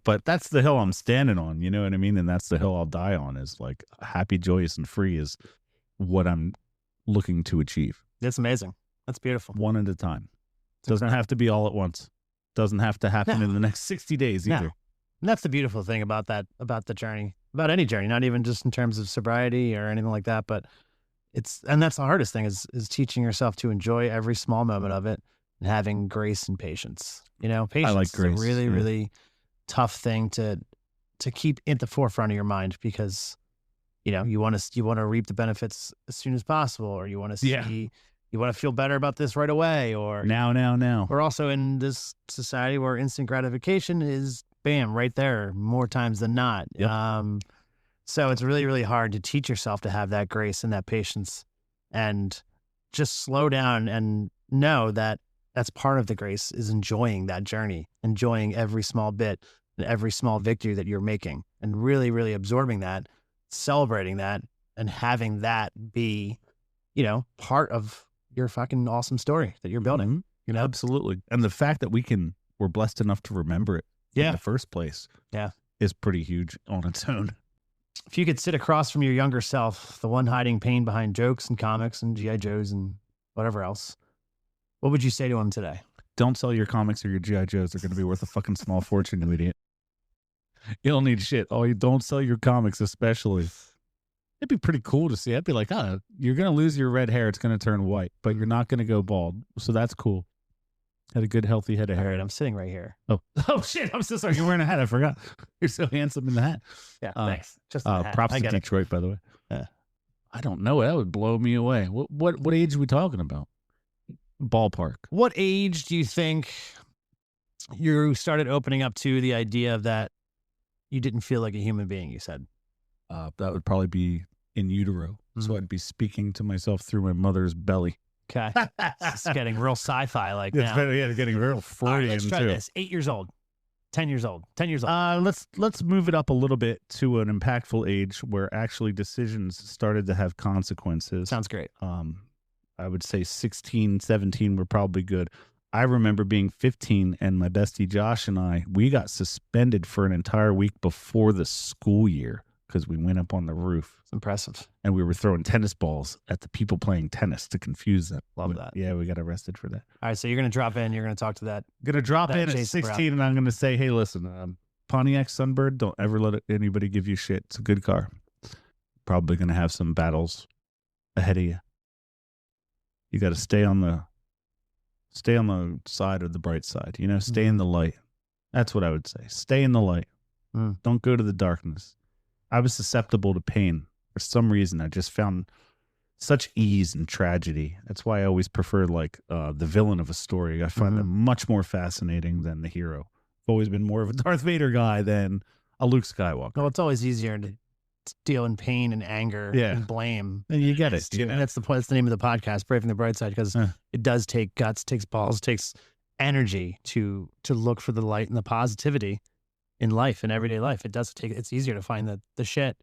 But that's the hill I'm standing on. You know what I mean? And that's the hill I'll die on, is like happy, joyous, and free is what I'm looking to achieve. That's amazing. That's beautiful. One at a time. Doesn't have to be all at once. Doesn't have to happen in the next 60 days either. No. And that's the beautiful thing about the journey, about any journey, not even just in terms of sobriety or anything like that, but and that's the hardest thing is teaching yourself to enjoy every small moment of it and having grace and patience. Patience I like grace. is a really, really tough thing to keep at the forefront of your mind because, you want to reap the benefits as soon as possible, or you want to see, you want to feel better about this right away, or now. We're also in this society where instant gratification is bam right there more times than not. Yep. So it's really, really hard to teach yourself to have that grace and that patience and just slow down and know that that's part of the grace is enjoying that journey, enjoying every small bit and every small victory that you're making and really, really absorbing that, celebrating that, and having that be, part of your fucking awesome story that you're building. Absolutely. And the fact that we're blessed enough to remember it in the first place is pretty huge on its own. If you could sit across from your younger self, the one hiding pain behind jokes and comics and G.I. Joes and whatever else, what would you say to him today? Don't sell your comics or your G.I. Joes. They're going to be worth a fucking small fortune, you idiot. You don't need shit. You don't sell your comics, especially. It'd be pretty cool to see. I'd be like, you're going to lose your red hair. It's going to turn white, but you're not going to go bald. So that's cool. Had a good, healthy head of hair. All right, I'm sitting right here. Oh shit! I'm so sorry. You're wearing a hat. I forgot. You're so handsome in the hat. Yeah, thanks. Just props to Detroit, by the way. I don't know. That would blow me away. What age are we talking about? Ballpark. What age do you think you started opening up to the idea of that you didn't feel like a human being? You said that would probably be in utero. So I'd be speaking to myself through my mother's belly. Okay. It's getting real sci-fi like now. Getting real Freudian. Let's try this. 8 years old. 10 years old. 10 years old. Let's move it up a little bit to an impactful age where actually decisions started to have consequences. Sounds great. I would say 16, 17 were probably good. I remember being 15 and my bestie Josh and we got suspended for an entire week before the school year because we went up on the roof. It's impressive. And we were throwing tennis balls at the people playing tennis to confuse them. Love that. Yeah, we got arrested for that. All right, so you're going to drop in. You're going to talk to that. Going to drop in at Jason 16 and I'm going to say, hey, listen, Pontiac Sunbird, don't ever let anybody give you shit. It's a good car. Probably going to have some battles ahead of you. You got to stay on the side of the bright side, stay in the light. That's what I would say. Stay in the light. Don't go to the darkness. I was susceptible to pain. For some reason, I just found such ease in tragedy. That's why I always prefer the villain of a story. I find them much more fascinating than the hero. I've always been more of a Darth Vader guy than a Luke Skywalker. Well, it's always easier to deal in pain and anger and blame. And you get it. And that's the point. That's the name of the podcast, Braving the Brightside, because it does take guts, takes balls, takes energy to look for the light and the positivity in life, in everyday life. It's easier to find the shit,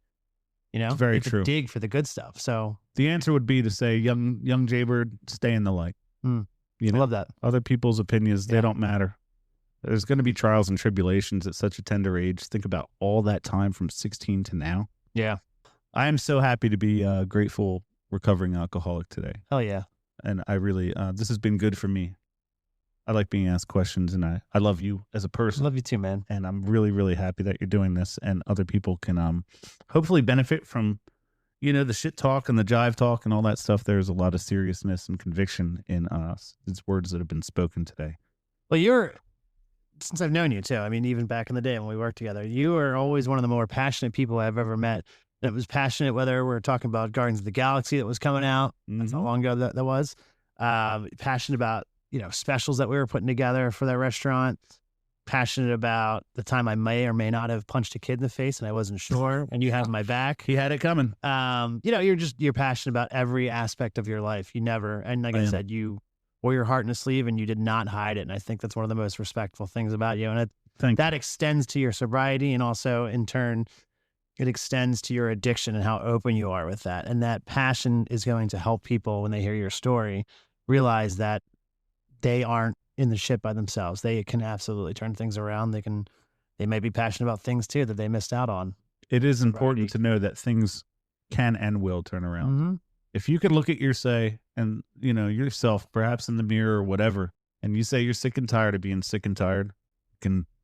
It's very true. Dig for the good stuff. So the answer would be to say, young Jaybird, stay in the light. I love that. Other people's opinions, they don't matter. There's going to be trials and tribulations at such a tender age. Think about all that time from 16 to now. Yeah. I am so happy to be a grateful recovering alcoholic today. Hell yeah. And I really, this has been good for me. I like being asked questions, and I love you as a person. I love you too, man. And I'm really, really happy that you're doing this, and other people can hopefully benefit from, the shit talk and the jive talk and all that stuff. There's a lot of seriousness and conviction in these words that have been spoken today. Well, since I've known you too, I mean, even back in the day when we worked together, you are always one of the more passionate people I've ever met. And it was passionate whether we're talking about Guardians of the Galaxy that was coming out. That's how long ago that was. Passionate about specials that we were putting together for that restaurant. Passionate about the time I may or may not have punched a kid in the face and I wasn't sure, and you have my back. He had it coming. You're passionate about every aspect of your life. You never, and like I said, you wore your heart in a sleeve and you did not hide it. And I think that's one of the most respectful things about you. And that extends to your sobriety, and also in turn, it extends to your addiction and how open you are with that. And that passion is going to help people when they hear your story realize that they aren't in the shit by themselves. They can absolutely turn things around. They may be passionate about things too that they missed out on. It is important to know that things can and will turn around. If you could look at yourself, perhaps in the mirror or whatever, and you say you're sick and tired of being sick and tired,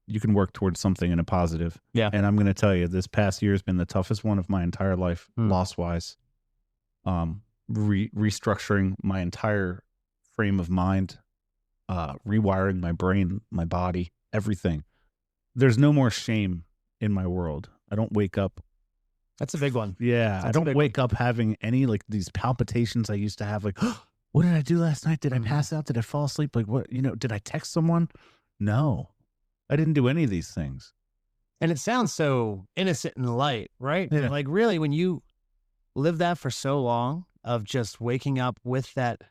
you can work towards something in a positive. Yeah. And I'm going to tell you, this past year has been the toughest one of my entire life, loss-wise. Restructuring my entire frame of mind, rewiring my brain, my body, everything. There's no more shame in my world. I don't wake up. That's a big one. Yeah. I don't wake up having any like these palpitations I used to have. Like, what did I do last night? Did I pass out? Did I fall asleep? Like, what, did I text someone? No, I didn't do any of these things. And it sounds so innocent and light, right? Yeah. Like really, when you live that for so long of just waking up with that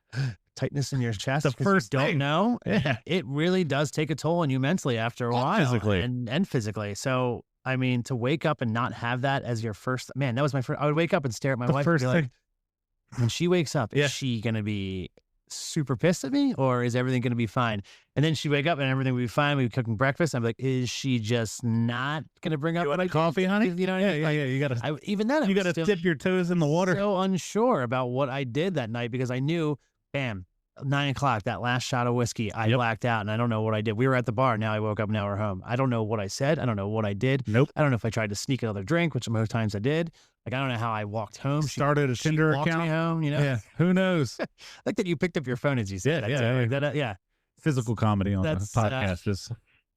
tightness in your chest, The first you don't thing. know, Yeah. it really does take a toll on you mentally after a while. physically. And physically. So, I mean, to wake up and not have that as your first, man, that was my first, I would wake up and stare at my The wife first and be like, thing. when she wakes up, Yeah. is she going to be super pissed at me or is everything going to be fine? And then she'd wake up and everything would be fine. We'd be cooking breakfast. I'm like, is she just not going to bring up what I Coffee, honey? You know what I mean? Like, Yeah. You gotta, even then, you gotta dip your toes in the water. So unsure about what I did that night because I knew, bam, 9 o'clock, that last shot of whiskey, I blacked out and I don't know what I did. We were at the bar. Now I woke up. Now we're home. I don't know what I said. I don't know what I did. Nope. I don't know if I tried to sneak another drink, which most times I did. Like, I don't know how I walked home. Started a Tinder walked account. me home, Yeah. Who knows? like that you picked up your phone as you said. Yeah. Yeah. Physical comedy on the That's, podcast is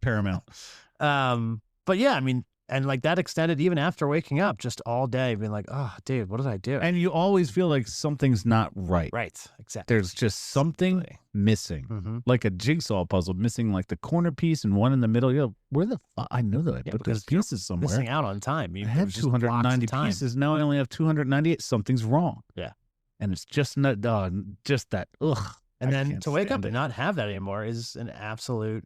paramount. But yeah, I mean, and like that extended even after waking up, just all day being like, oh, dude, what did I do? And you always feel like something's not right. Right. Exactly. There's just something missing. Mm-hmm. Like a jigsaw puzzle, missing like the corner piece and one in the middle. Where the fuck? I know that I put those pieces somewhere. Missing out on time. I have 290 pieces. Now I only have 298. Something's wrong. Yeah. And it's just not, just that, ugh. And I then can't to wake up stand and it. not have that anymore is an absolute.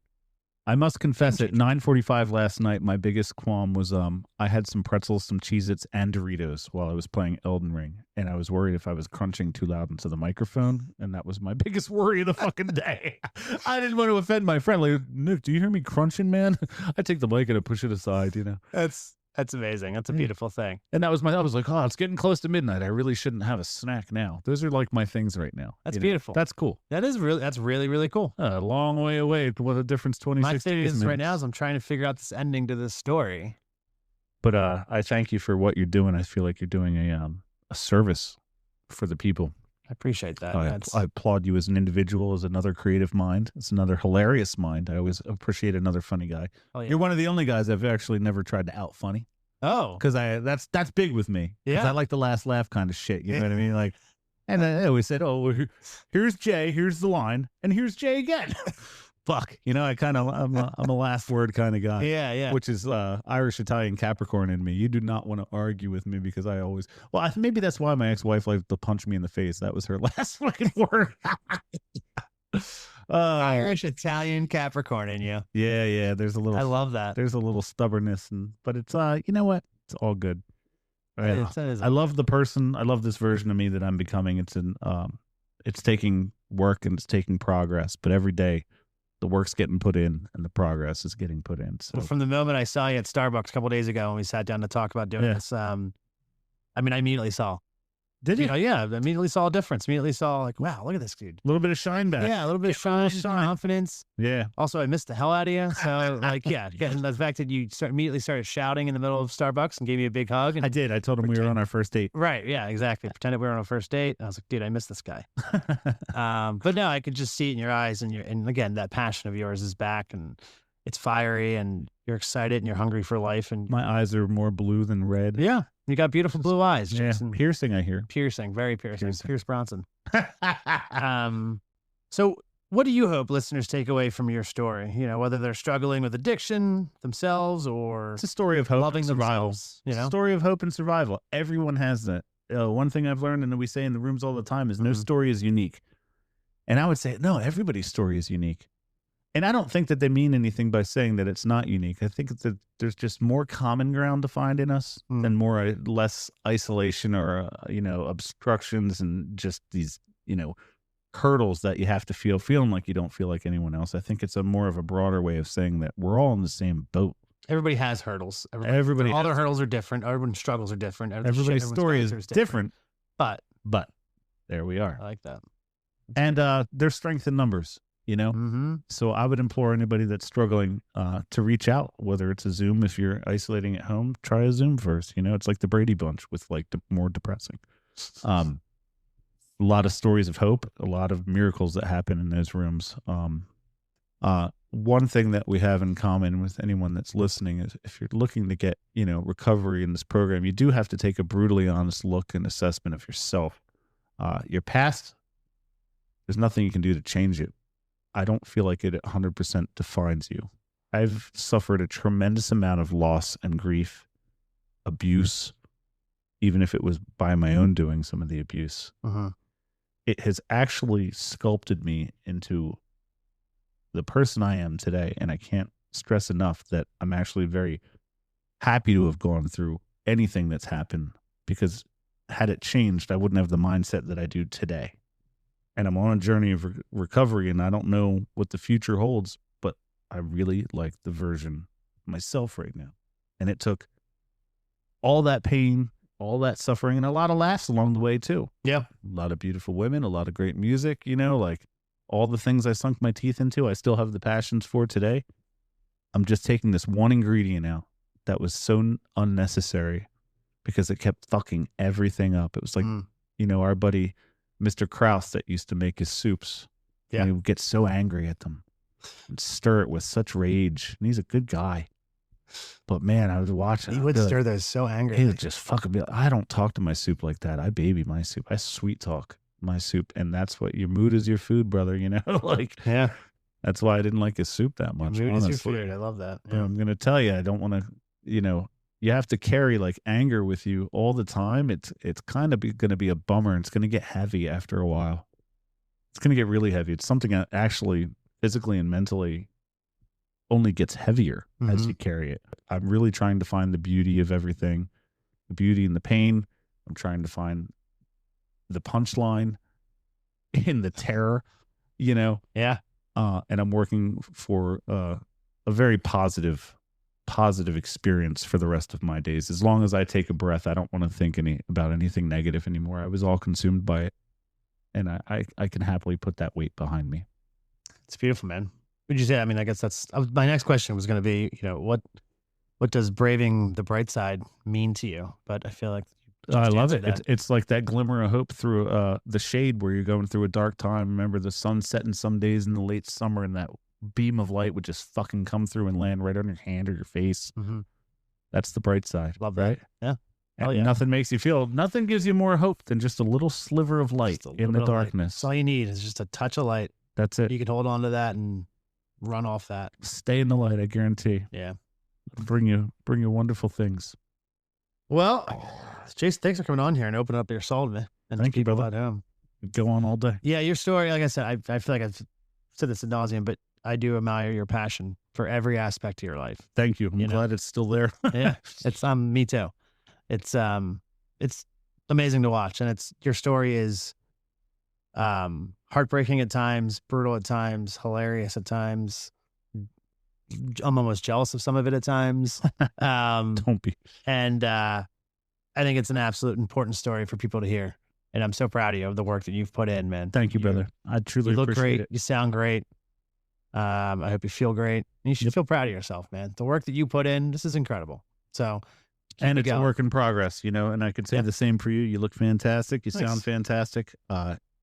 I must confess, at Game 9:45 last night, my biggest qualm was I had some pretzels, some Cheez-Its, and Doritos while I was playing Elden Ring, and I was worried if I was crunching too loud into the microphone, and that was my biggest worry of the fucking day. I didn't want to offend my friend. Like, Nick, do you hear me crunching, man? I take the mic and I push it aside, That's amazing. That's a beautiful thing. And I was like, oh, it's getting close to midnight. I really shouldn't have a snack now. Those are like my things right now. That's beautiful. That's cool. That's really, really cool. A long way away. What a difference 26 My thing days is right makes. now is I'm trying to figure out this ending to this story. But I thank you for what you're doing. I feel like you're doing a service for the people. I appreciate that. I applaud you as an individual, as another creative mind. It's another hilarious mind. I always appreciate another funny guy. Oh, yeah. You're one of the only guys I've actually never tried to out funny. Oh, Because that's big with me. 'Cause Yeah. I like the last laugh kind of shit. You know what I mean? Like, and I always said, oh, well, here's Jay, here's the line, and here's Jay again. Fuck, I'm a last word kind of guy. yeah. Which is Irish, Italian, Capricorn in me. You do not want to argue with me because I always. Well, maybe that's why my ex-wife liked to punch me in the face. That was her last fucking word. Irish, Italian, Capricorn in you. Yeah. There's a little. I love that. There's a little stubbornness, but it's you know what? It's all good. It is. I love the person. I love this version of me that I'm becoming. It's taking work and it's taking progress, but every day the work's getting put in and the progress is getting put in. So Well, from the moment I saw you at Starbucks a couple of days ago when we sat down to talk about doing this, I immediately saw. did you? Yeah, I immediately saw a difference. Immediately saw like, wow, look at this dude. A little bit of shine back. Yeah, a little bit of shine, confidence. Yeah. Also, I missed the hell out of you. So, like, and the fact that you immediately started shouting in the middle of Starbucks and gave me a big hug. And, I did. I told him we were on our first date. right. Yeah, exactly. Pretended we were on a first date. I was like, dude, I miss this guy. But no, I could just see it in your eyes. And again, that passion of yours is back and it's fiery and you're excited and you're hungry for life. And My eyes are more blue than red. yeah, you got beautiful blue eyes. Yeah. Jason. Piercing, I hear. Piercing, very piercing. Piercing. Pierce Bronson. So what do you hope listeners take away from your story? Whether they're struggling with addiction themselves or It's a story of hope loving and survival. themselves, It's a story of hope and survival. Everyone has that. One thing I've learned and that we say in the rooms all the time is no story is unique. And I would say, no, everybody's story is unique. And I don't think that they mean anything by saying that it's not unique. I think that there's just more common ground to find in us and less isolation or, obstructions and just these, hurdles that you have to feeling like you don't feel like anyone else. I think it's a more of a broader way of saying that we're all in the same boat. Everybody has hurdles. Everybody all has their hurdles are different. Everyone's struggles are different. Everybody's story is different. But But there we are. I like that. And there's strength in numbers, you know? Mm-hmm. So I would implore anybody that's struggling to reach out, whether it's a Zoom. If you're isolating at home, try a Zoom first. You know, it's like the Brady Bunch with like more depressing. A lot of stories of hope, a lot of miracles that happen in those rooms. One thing that we have in common with anyone that's listening is if you're looking to get, you know, recovery in this program, you do have to take a brutally honest look and assessment of yourself. Your past, there's nothing you can do to change it. I don't feel like it 100% defines you. I've suffered a tremendous amount of loss and grief, abuse, even if it was by my own doing, some of the abuse. It has actually sculpted me into the person I am today. And I can't stress enough that I'm actually very happy to have gone through anything that's happened, because had it changed, I wouldn't have the mindset that I do today. And I'm on a journey of recovery, and I don't know what the future holds, but I really like the version of myself right now. And it took all that pain, all that suffering, and a lot of laughs along the way too. Yeah. A lot of beautiful women, a lot of great music, you know, like all the things I sunk my teeth into, I still have the passions for today. I'm just taking this one ingredient out that was so unnecessary because it kept fucking everything up. It was like, you know, our buddy, Mr. Krause, that used to make his soups. Yeah. And he would get so angry at them and stir it with such rage. And he's a good guy. But man, I was watching. He would stir those so angry. He would just fucking be like, I don't talk to my soup like that. I baby my soup. I sweet talk my soup. And that's what your mood is, your food, brother, you know? Like, yeah. That's why I didn't like his soup that much. Mood honestly. is your food. I love that. Yeah. I'm going to tell you, I don't want to, you know, you have to carry like anger with you all the time. It's kind of going to be a bummer. It's going to get heavy after a while. It's going to get really heavy. It's something that actually physically and mentally only gets heavier as you carry it. I'm really trying to find the beauty of everything, the beauty in the pain. I'm trying to find the punchline in the terror, you know? Yeah. And I'm working for a very positive experience for the rest of my days. As long as I take a breath, I don't want to think about anything negative anymore. I was all consumed by it. And I can happily put that weight behind me. It's beautiful, man. Would you say? I mean, I guess that's my next question was going to be, you know, what does braving the bright side mean to you? But I feel like I love it. It's like that glimmer of hope through the shade where you're going through a dark time. Remember the sun setting some days in the late summer, and that beam of light would just fucking come through and land right on your hand or your face. That's the bright side. Love that. Right? Yeah. Oh, yeah. Nothing gives you more hope than just a little sliver of light in the darkness. That's all you need is just a touch of light. That's it. You can hold on to that and run off that. Stay in the light, I guarantee. Yeah. Bring you wonderful things. Well, Jason, thanks for coming on here and opening up your soul to me. And thank you, brother. At home. Go on all day. Yeah, your story, like I said, I feel like I've said this ad nauseum, but I do admire your passion for every aspect of your life. Thank you. I'm glad it's still there. Yeah, it's me too. It's amazing to watch, and your story is heartbreaking at times, brutal at times, hilarious at times. I'm almost jealous of some of it at times. Don't be. And I think it's an absolute important story for people to hear. And I'm so proud of you of the work that you've put in, man. Thank you, brother. I truly you look appreciate great. it. You sound great. I hope you feel great. And you should feel proud of yourself, man. The work that you put in, this is incredible. So, and it's a work in progress, you know, and I could say the same for you. You look fantastic. You sound fantastic.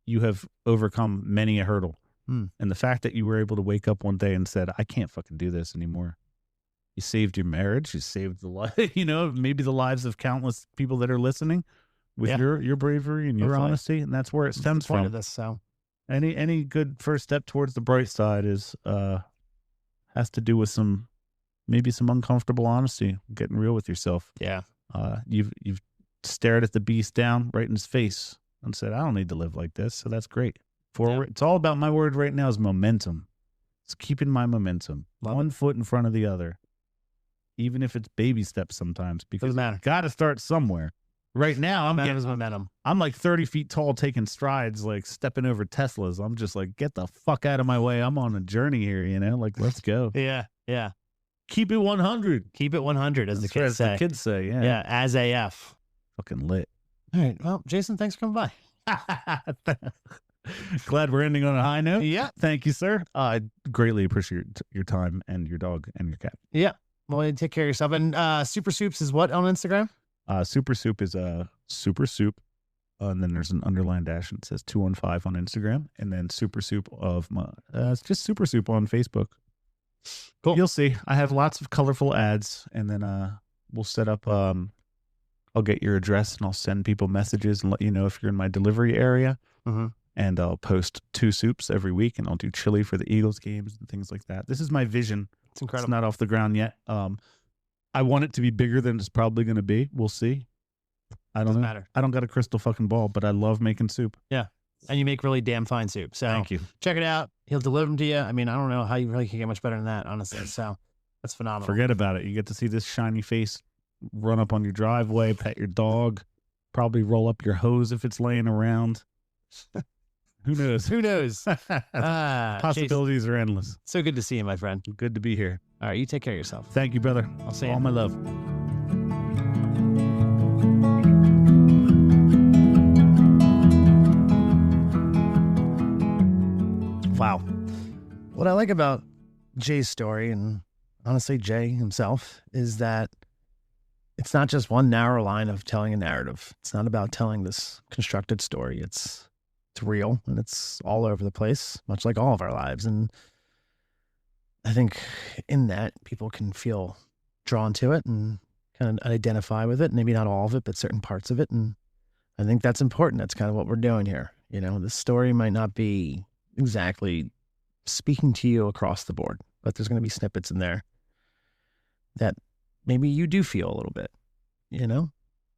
You have overcome many a hurdle. And the fact that you were able to wake up one day and said, I can't fucking do this anymore. You saved your marriage. You saved the life, you know, maybe the lives of countless people that are listening with your bravery and your honesty. And that's where it stems from. Of this, so any good first step towards the bright side is, has to do with maybe some uncomfortable honesty, getting real with yourself. Yeah. You've stared at the beast down right in his face and said, I don't need to live like this. So that's great. Forward. It's all about my word right now is momentum. It's keeping my momentum. One foot in front of the other. Even if it's baby steps sometimes, because you got to start somewhere. Right now, momentum. I'm like 30 feet tall, taking strides, like stepping over Teslas. I'm just like, get the fuck out of my way. I'm on a journey here, you know, like, let's go. Yeah. Keep it 100. Keep it 100, as the kids say. Yeah. Yeah, as AF. Fucking lit. All right. Well, Jason, thanks for coming by. Glad we're ending on a high note. Yeah. Thank you, sir. I greatly appreciate your time and your dog and your cat. Yeah. Well, you take care of yourself. And Super Soups is what on Instagram? Super Soup is Super Soup. And then there's an underline dash and it says 215 on Instagram. And then Super Soup of my, it's just Super Soup on Facebook. Cool. You'll see. I have lots of colorful ads. And then we'll set up, I'll get your address and I'll send people messages and let you know if you're in my delivery area. Mm-hmm. And I'll post 2 soups every week and I'll do chili for the Eagles games and things like that. This is my vision. It's incredible. It's not off the ground yet. I want it to be bigger than it's probably going to be. We'll see. I don't Doesn't know. matter. I don't got a crystal fucking ball, but I love making soup. Yeah. And you make really damn fine soup. So Thank you. check it out. He'll deliver them to you. I mean, I don't know how you really can get much better than that, honestly. So that's phenomenal. Forget about it. You get to see this shiny face run up on your driveway, pet your dog, probably roll up your hose if it's laying around. Who knows? Who knows? Possibilities are endless. So good to see you, my friend. Good to be here. All right, you take care of yourself. Thank you, brother. I'll see you. All my love. Wow. What I like about Jay's story, and honestly Jay himself, is that it's not just one narrow line of telling a narrative. It's not about telling this constructed story. It's real and it's all over the place, much like all of our lives. And I think in that people can feel drawn to it and kind of identify with it. Maybe not all of it, but certain parts of it. And I think that's important. That's kind of what we're doing here. You know, this story might not be exactly speaking to you across the board, but there's going to be snippets in there that maybe you do feel a little bit, you know?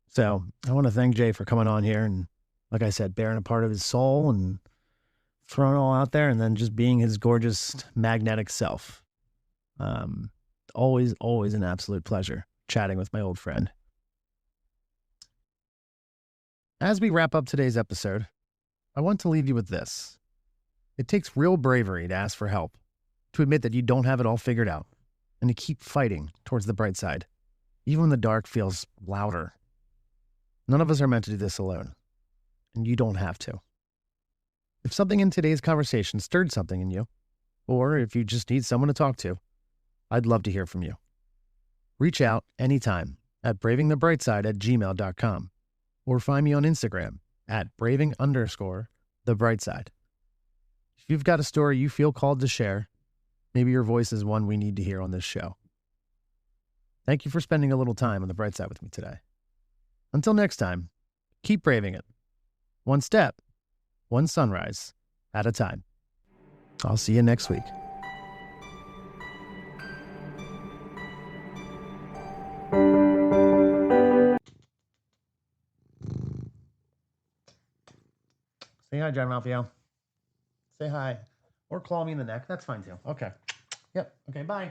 So I want to thank Jay for coming on here and, like I said, bearing a part of his soul and throwing it all out there and then just being his gorgeous magnetic self. Always an absolute pleasure chatting with my old friend. As we wrap up today's episode, I want to leave you with this. It takes real bravery to ask for help, to admit that you don't have it all figured out, and to keep fighting towards the bright side, even when the dark feels louder. None of us are meant to do this alone, and you don't have to. If something in today's conversation stirred something in you, or if you just need someone to talk to, I'd love to hear from you. Reach out anytime at bravingthebrightside@gmail.com or find me on Instagram at braving_thebrightside. If you've got a story you feel called to share, maybe your voice is one we need to hear on this show. Thank you for spending a little time on the bright side with me today. Until next time, keep braving it. One step, one sunrise at a time. I'll see you next week. Say hi, John Ralphio. Say hi. Or claw me in the neck. That's fine too. Okay. Yep. Okay, bye.